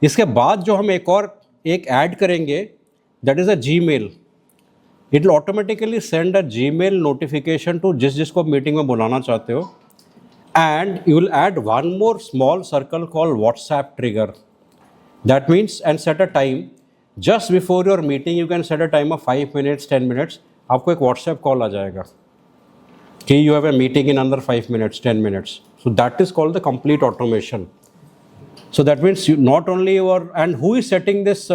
इसके बाद जो हम एक ऐड करेंगे, that is a Gmail. It will automatically send a Gmail notification to जिसको मीटिंग में बुलाना चाहते हो. And you will add one more small circle call WhatsApp trigger. That means, and set a time just before your meeting. You can set a time of 5 minutes, 10 minutes. आपको एक WhatsApp call आ जाएगा कि you have a meeting in under 5 minutes, 10 minutes. So that is called the complete automation. So that means you not only your, and who is setting this?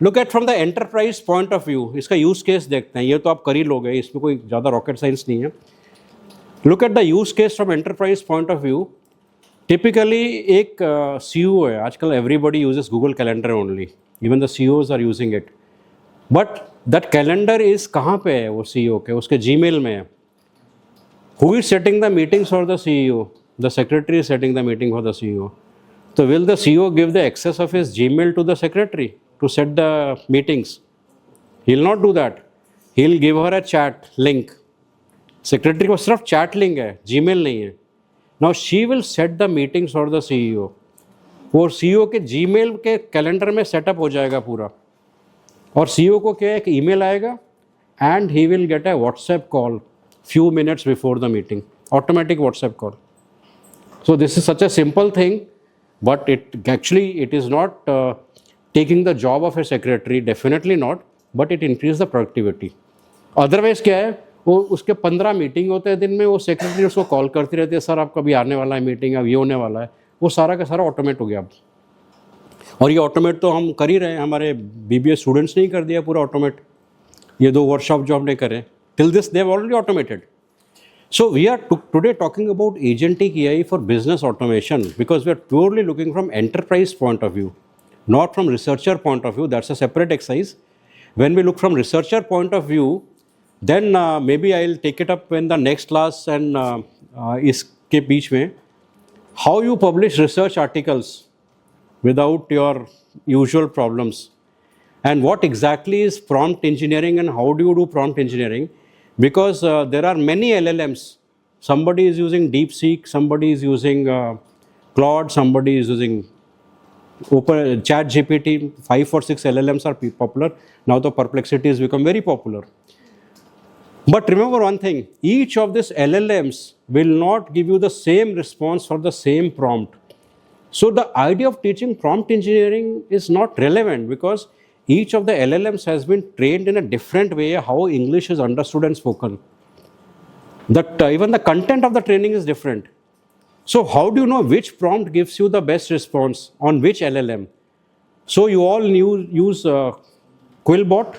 Look at from the enterprise point of view. इसका use case देखते हैं. ये तो आप कर ही लोगे, इसमें कोई ज़्यादा rocket science नहीं है. Look at the use case from enterprise point of view. Typically एक CEO है. आजकल everybody uses Google calendar only. Even the CEOs are using it. But that calendar is कहाँ पे है वो CEO के? उसके Gmail में है. Who is setting the meetings for the CEO? The secretary is setting the meeting for the CEO. तो will the CEO give the access of his Gmail to the secretary to set the meetings? He will not do that. He will give her a chat link. Secretary को सिर्फ chat link है, Gmail नहीं है. Now she will set the meetings for the CEO. और CEO के Gmail के calendar में setup हो जाएगा पूरा. और CEO को क्या एक ईमेल आएगा and he will get a WhatsApp call few minutes before the meeting. Automatic WhatsApp call. So this is such a simple thing, but it is not taking the job of a secretary, definitely not, but it increases the productivity. Otherwise क्या है, वो उसके 15 meeting होते हैं दिन में. वो secretary उसको कॉल करती रहती है, सर आपका भी आने वाला है मीटिंग, अब ये होने वाला है. वो सारा का सारा ऑटोमेट हो गया अब. और ये ऑटोमेट तो हम कर ही रहे हैं. हमारे BBA स्टूडेंट्स ने ही कर दिया पूरा ऑटोमेट. ये 2 वर्कशॉप जो हमने करे, till this they have already automated. So we are today talking about agentic AI for business automation, because we are purely looking from enterprise point of view, not from researcher point of view. That's a separate exercise. When we look from researcher point of view, then maybe I'll take it up in the next class. And इसके बीच में how you publish research articles without your usual problems, and what exactly is prompt engineering and how do you do prompt engineering, because there are many LLMs. Somebody is using DeepSeek, somebody is using Claude, somebody is using ChatGPT. 5 or 6 LLMs are popular now. The Perplexity has become very popular. But remember one thing, each of these LLMs will not give you the same response for the same prompt. So the idea of teaching prompt engineering is not relevant, because each of the LLMs has been trained in a different way how English is understood and spoken. That even the content of the training is different. So how do you know which prompt gives you the best response on which LLM? So you all use Quillbot.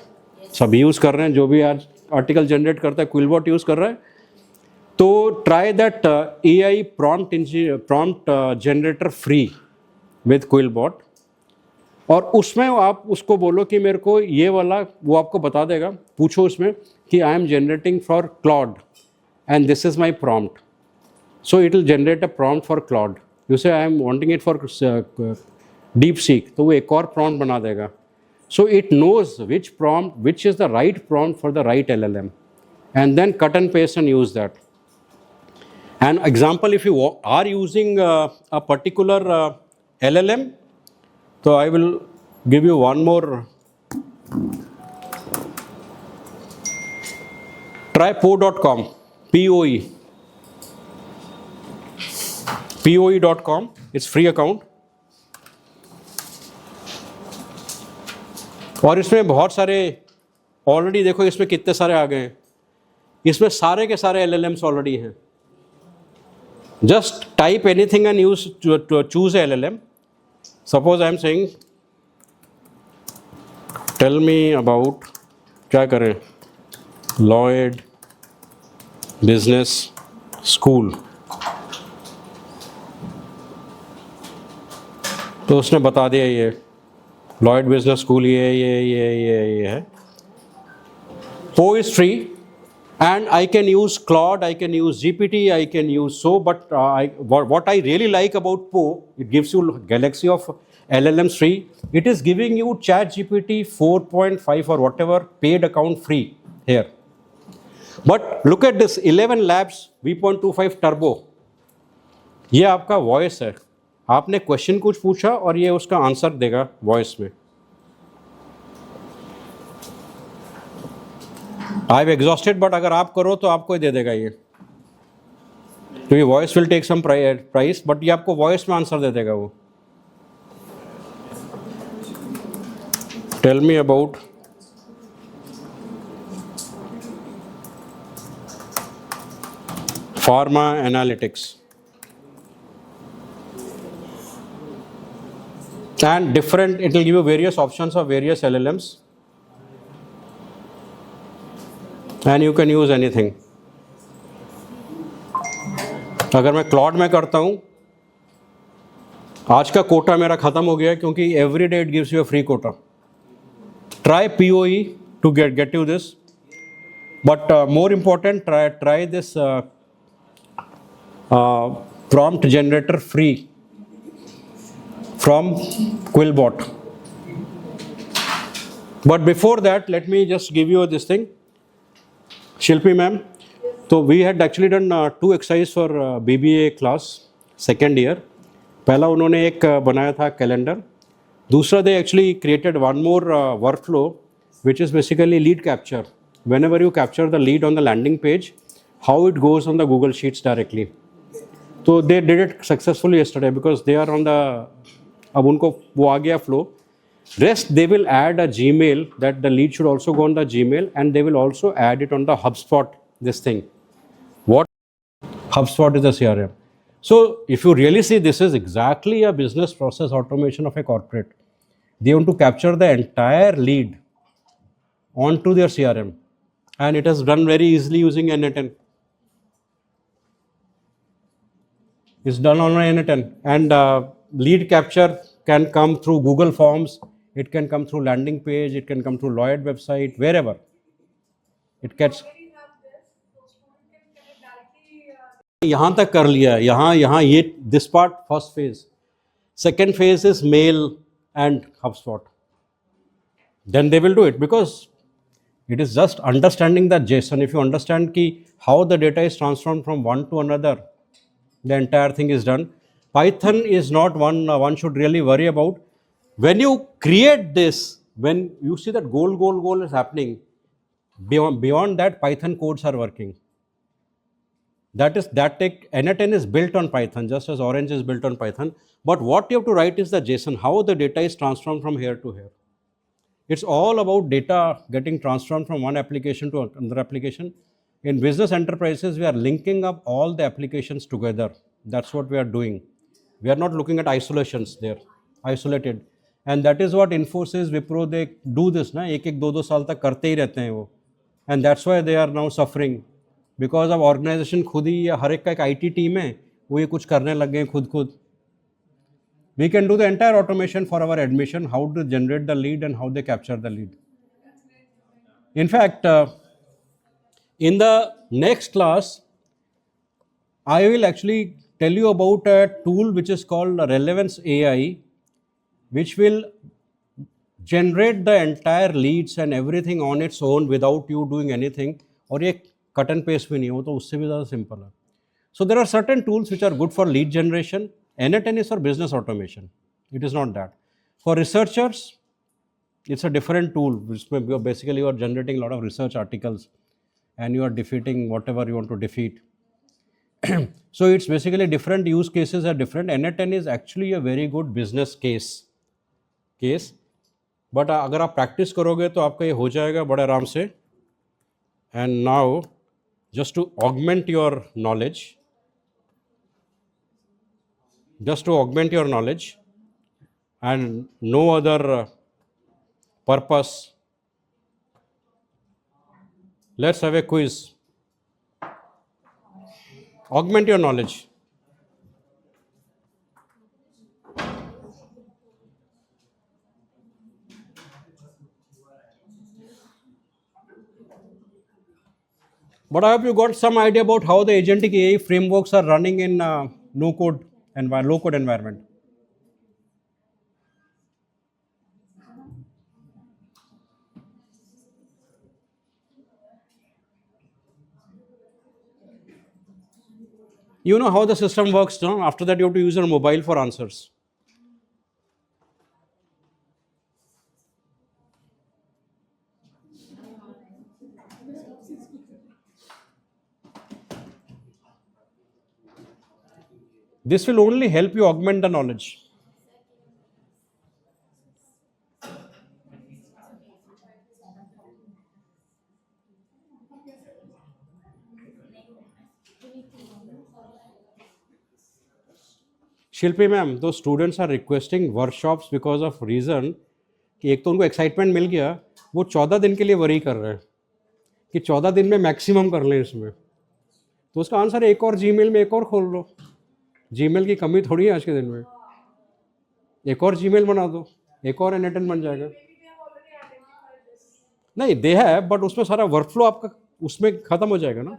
सभी use कर रहे हैं, जो भी आज article generate करता है Quillbot use कर रहा है. तो try that AI prompt generator free with Quillbot. और उसमें आप उसको बोलो कि मेरे को ये वाला, वो आपको बता देगा. पूछो उसमें कि I am generating for Claude and this is my prompt. So it will generate a prompt for Claude. You say I am wanting it for DeepSeek, तो वो एक और prompt बना देगा. So it knows which is the right prompt for the right LLM, and then cut and paste and use that. An example, if you are using a particular LLM, so I will give you one more. Try Poe.com, POE. POE.com, it's free account. और इसमें बहुत सारे already, देखो इसमें कितने सारे आ गए हैं. इसमें सारे के सारे LLMs ऑलरेडी हैं. Just type anything and use choose a LLM. Suppose I am saying tell me about, क्या करें, Lloyd बिजनेस स्कूल. तो उसने बता दिया ये लॉयड बिजनेस स्कूल ये है. Po is free, and I can use Claude, I can use GPT, I can use so, but what I really like about Po, it gives you galaxy of LLMs free. It is giving you ChatGPT 4.5 or whatever paid account free here. But look at this 11 Labs V.25 Turbo. ये आपका voice है. आपने question कुछ पूछा और ये उसका answer देगा वॉइस में. आई हैव एग्जॉस्टेड, बट अगर आप करो तो आपको ही दे देगा ये. तो ये voice will take some price, but ये आपको वॉइस में आंसर दे देगा वो. Tell me about pharma analytics. And different, it will give you various options of various LLMs. And you can use anything. अगर मैं क्लॉड में करता हूँ, आज का कोटा मेरा ख़त्म हो गया क्योंकि every day it gives you a free quota. Try POE to get you this. But more important, try this prompt generator free from Quillbot. But before that, let me just give you this thing. Shilpi ma'am, so we had actually done 2 exercises for BBA class second year. पहला उन्होंने एक बनाया था calendar. दूसरा they actually created one more workflow which is basically lead capture. Whenever you capture the lead on the landing page, how it goes on the Google Sheets directly. So they did it successfully yesterday because they are on the, अब उनको वो आ गया flow. Rest they will add a Gmail, that the lead should also go on the Gmail, and they will also add it on the HubSpot, this thing. What? HubSpot is the CRM. So if you really see, this is exactly a business process automation of a corporate. They want to capture the entire lead onto their CRM, and it is done very easily using n8n. It's done on n8n, and lead capture can come through Google Forms, it can come through landing page, it can come through Lloyd website, wherever. It gets. यहाँ तक कर लिया है, यहाँ ये this part first phase. Second phase is mail and HubSpot. Then they will do it because it is just understanding the JSON. If you understand how the data is transformed from one to another, the entire thing is done. Python is not one should really worry about. When you create this, when you see that goal is happening, beyond that Python codes are working. n8n is built on Python, just as Orange is built on Python. But what you have to write is the JSON, how the data is transformed from here to here. It's all about data getting transformed from one application to another application. In business enterprises, we are linking up all the applications together. That's what we are doing. We are not looking at isolations there, isolated. And that is what Infosys, Wipro, they do this. ना एक 2 साल तक करते ही रहते हैं वो. And that's why they are now suffering. Because of organization खुद ही या हर एक का एक IT team है, वो ये कुछ करने लग गए खुद. We can do the entire automation for our admission, how to generate the lead and how they capture the lead. In fact, in the next class, I will actually tell you about a tool which is called Relevance AI, which will generate the entire leads and everything on its own without you doing anything. और ये cut and paste भी नहीं हो, तो उससे भी ज़्यादा simple है. So there are certain tools which are good for lead generation. n8n is for business automation. It is not that. For researchers, it's a different tool, which basically you are generating a lot of research articles and you are defeating whatever you want to defeat. So it's basically different use cases are different. n8n is actually a very good business case. But अगर आप practice करोगे तो आपका ये हो जाएगा बड़े आराम से. And now, just to augment your knowledge, and no other purpose, let's have a quiz. Augment your knowledge. But I hope you got some idea about how the agentic AI frameworks are running in no code and low code environment. You know how the system works, no? After that, you have to use your mobile for answers. This will only help you augment the knowledge. Shilpi ma'am, दो students are requesting workshops because of reason कि एक तो उनको excitement मिल गया, वो 14 दिन के लिए वरी कर रहे हैं कि 14 दिन में मैक्सिमम कर लें इसमें। तो उसका आंसर है एक और जीमेल में एक और खोल लो। जीमेल की कमी थोड़ी है आज के दिन में। एक और जीमेल बना दो, एक और एनएटन बन जाएगा। नहीं, दे है, बट उसमें सारा वर्कफ्लो आपका उसमें ख़त्म हो जाएगा ना।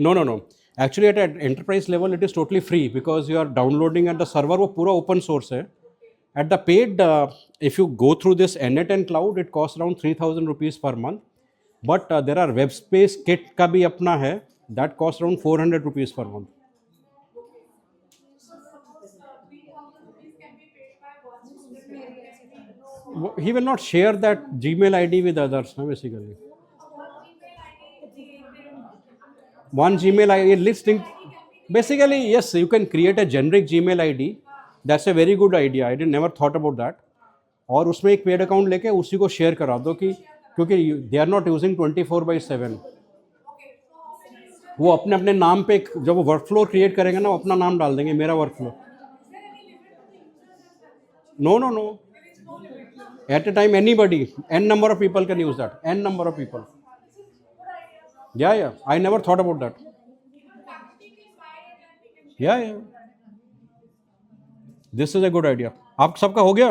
No. Actually, at an enterprise level, it is totally free because you are downloading at the server. वो पूरा open source है. At the paid, if you go through this NetN cloud, it costs around 3,000 rupees per month. But there are web space kit का भी अपना है. That costs around 400 rupees per month. He will not share that Gmail ID with others, basically. One Gmail ID listing. Basically, yes, you can create a generic Gmail ID. That's a very good idea. I didn't never thought about that. और उसमें एक paid account लेके उसी को share करा दो कि क्योंकि दे आर नॉट यूजिंग 24/7. वो अपने अपने नाम पे जब वो वर्कफ्लो क्रिएट करेंगे ना, वो अपना नाम डाल देंगे, मेरा workflow. No. At a time, anybody, n number of people can use that. N number of people. Yeah. I never thought about that. Yeah. This is a good idea. आप सबका हो गया?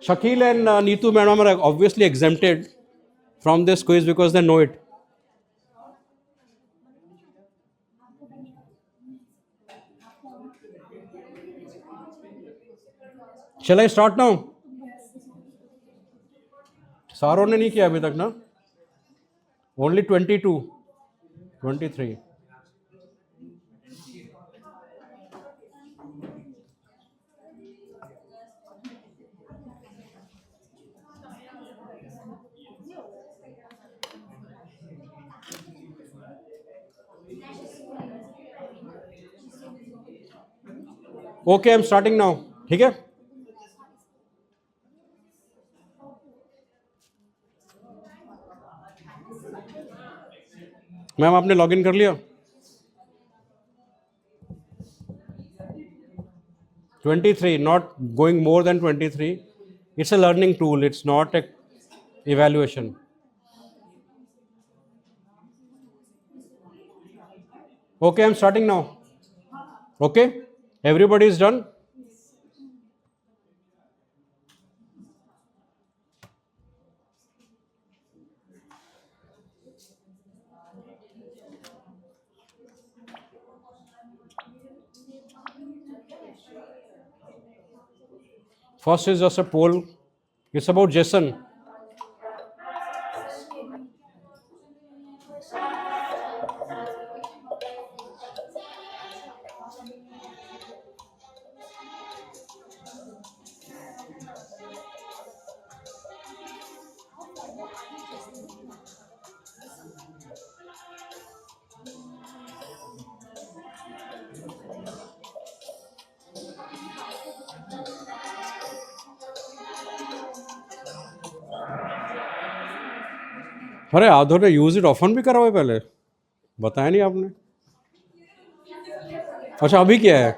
Shakil and Neetu madam are obviously exempted from this quiz because they know it. Shall I start now? सारों ने नहीं किया अभी तक ना? Only 22, 23. Okay, I'm starting now. ठीक है? मैम आपने लॉगिन कर लिया? 23, not going more than 23. It's a learning tool. It's not a evaluation. Okay, I'm starting now. Okay, everybody is done. First is just a poll. It's about Jason. अरे आधो ने use it often भी करा हुआ है पहले, बताया नहीं आपने? अच्छा अभी क्या है?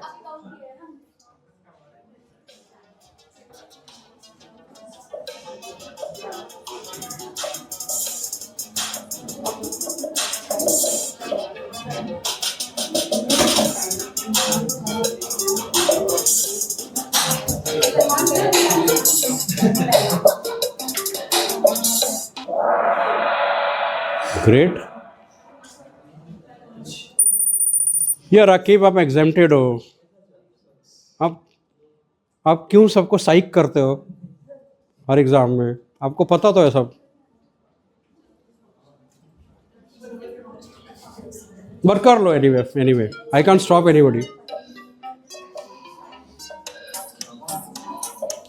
ग्रेट। यार राकीब, आप एग्जेम्प्टेड हो। आप क्यों सबको साइक करते हो हर एग्जाम में? आपको पता तो है सब। बट कर लो anyway I can't stop anybody.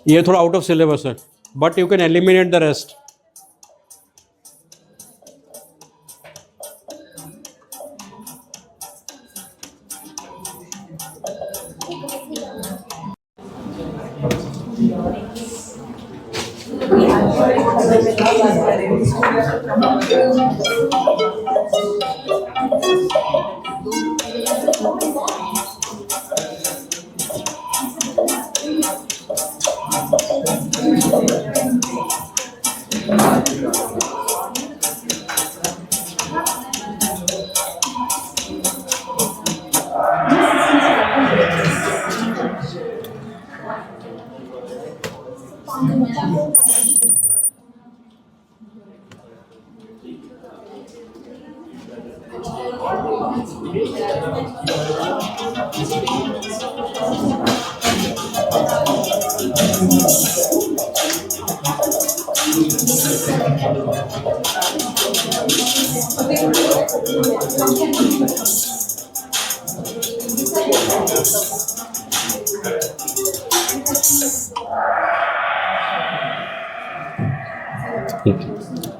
ये थोड़ा आउट ऑफ सिलेबस है, but you can eliminate the rest.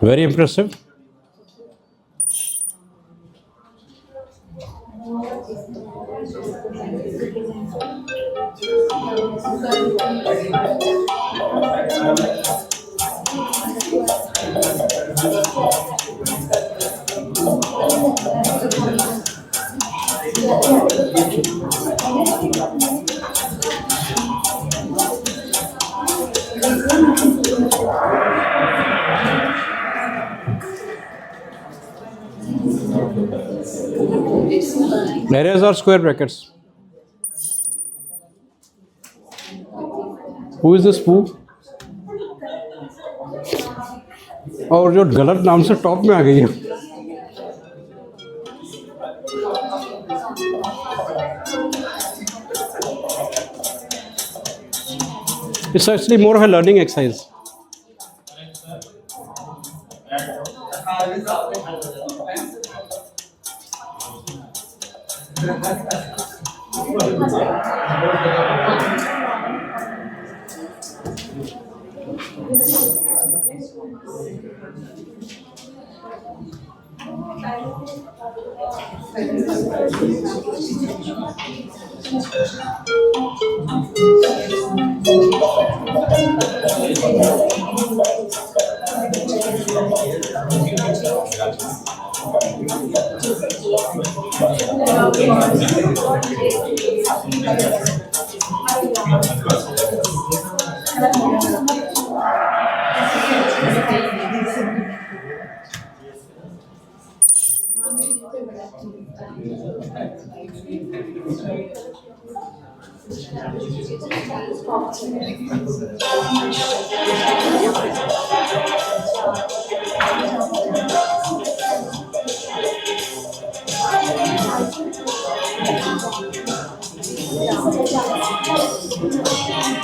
Very impressive. Arrays are square brackets. Who is this Pooh? और जो गलत नाम से टॉप में आ गई है। It's actually more of a learning exercise.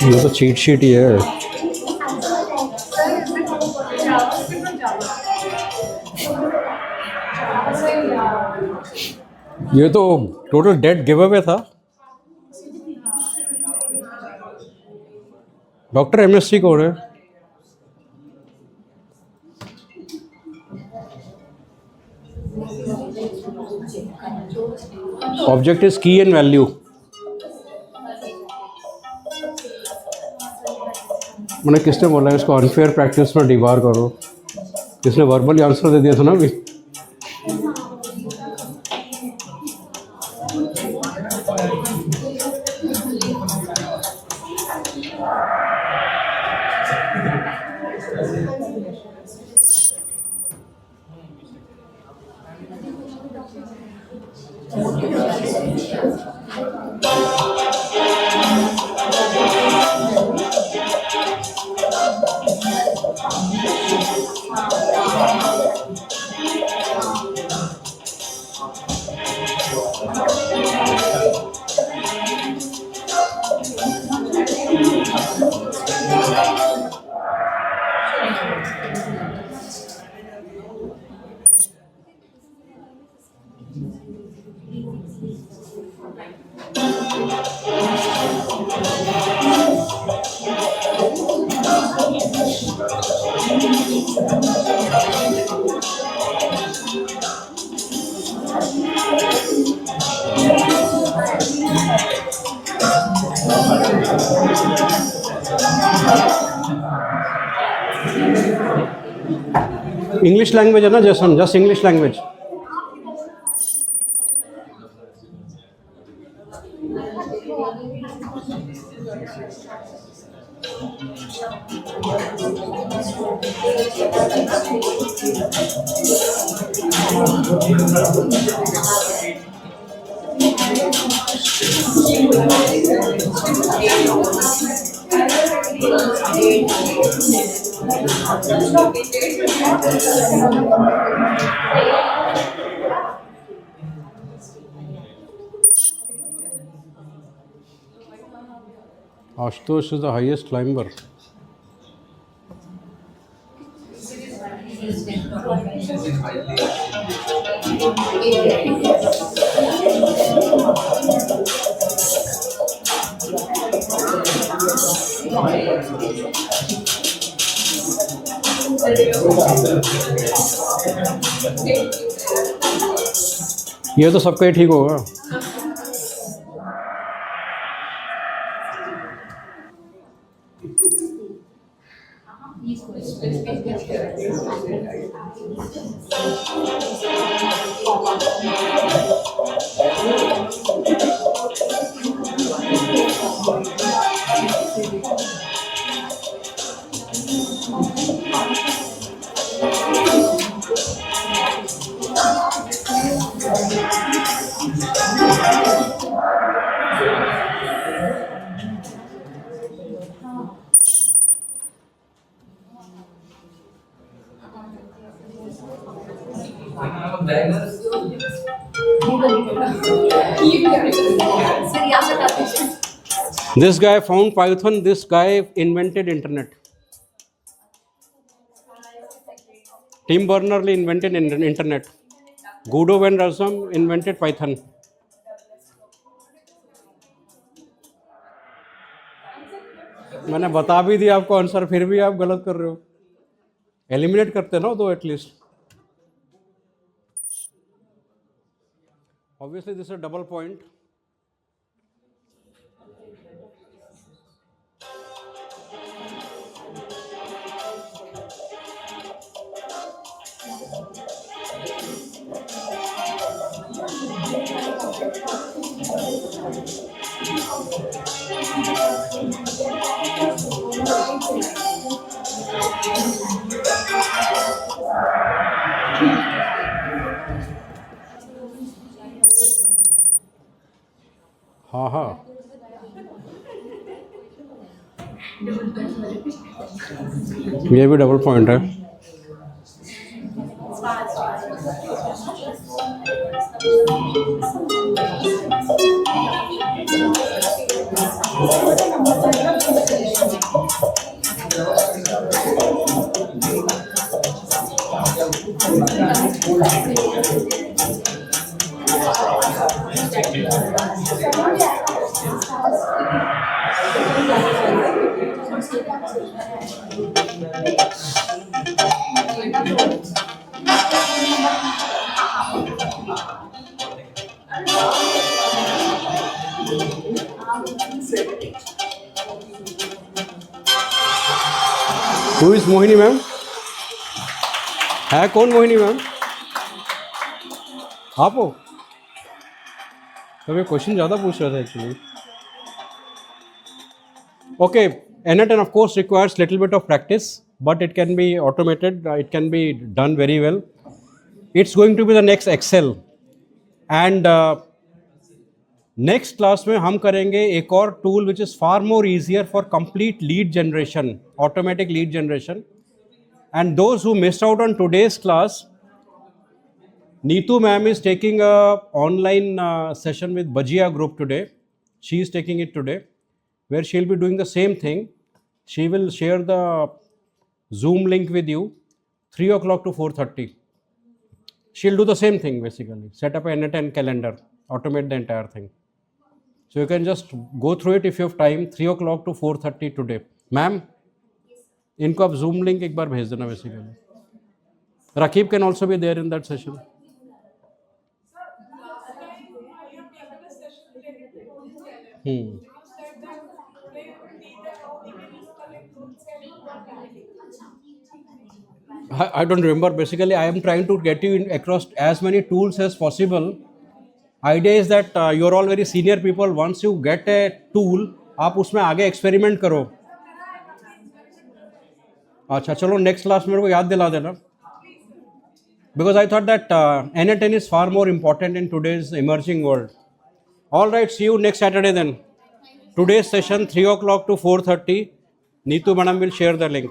ये तो चीट शीट ही है। ये तो टोटल डेड गिव अवे था। डॉक्टर एमएससी कौन है? ऑब्जेक्ट इज की एंड वैल्यू। मैंने किसने बोला है इसको अनफेयर प्रैक्टिस में डिबार करो? किसने वर्बली आंसर दे दिया था ना अभी। इंग्लिश लैंग्वेज है ना जैसन, just English language. Ashutosh is the highest climber. ये तो सबका ही ठीक होगा. This guy found Python, this guy invented internet. Tim Berners-Lee invented internet. Guido van Rossum invented Python. मैंने बता भी दिया आपको आंसर, फिर भी आप गलत कर रहे हो. एलिमिनेट करते ना तो at least. Obviously this is a double point. हाँ हाँ, ये भी डबल पॉइंट है. Who is Mohini ma'am? है कौन मोहिनी मैम? आप हो? तो ये क्वेश्चन ज़्यादा पूछ रहा था actually. Okay, N10 of course requires little bit of practice, but it can be automated. It can be done very well. It's going to be the next Excel, and next class में हम करेंगे एक और tool which is far more easier for complete lead generation, automatic lead generation. And those who missed out on today's class, Neetu ma'am is taking a online session with Bajia group today. She is taking it today, where she'll be doing the same thing. She will share the Zoom link with you 3 o'clock to 4:30. She'll do the same thing basically. Set up a N10 calendar, automate the entire thing. So you can just go through it if you have time. 3 o'clock to 4:30 today. Ma'am, इनको आप Zoom link एक बार भेज देना basically. Rakib can also be there in that session. I don't remember. Basically, I am trying to get you in across as many tools as possible. Idea is that you're all very senior people. Once you get a tool, आप उसमें आगे experiment करो. अच्छा चलो next class मेरे को याद दिला देना. Because I thought that N10 is far more important in today's emerging world. All right, see you next Saturday then. Today's session 3 o'clock to 4:30. Neetu madam will share the link.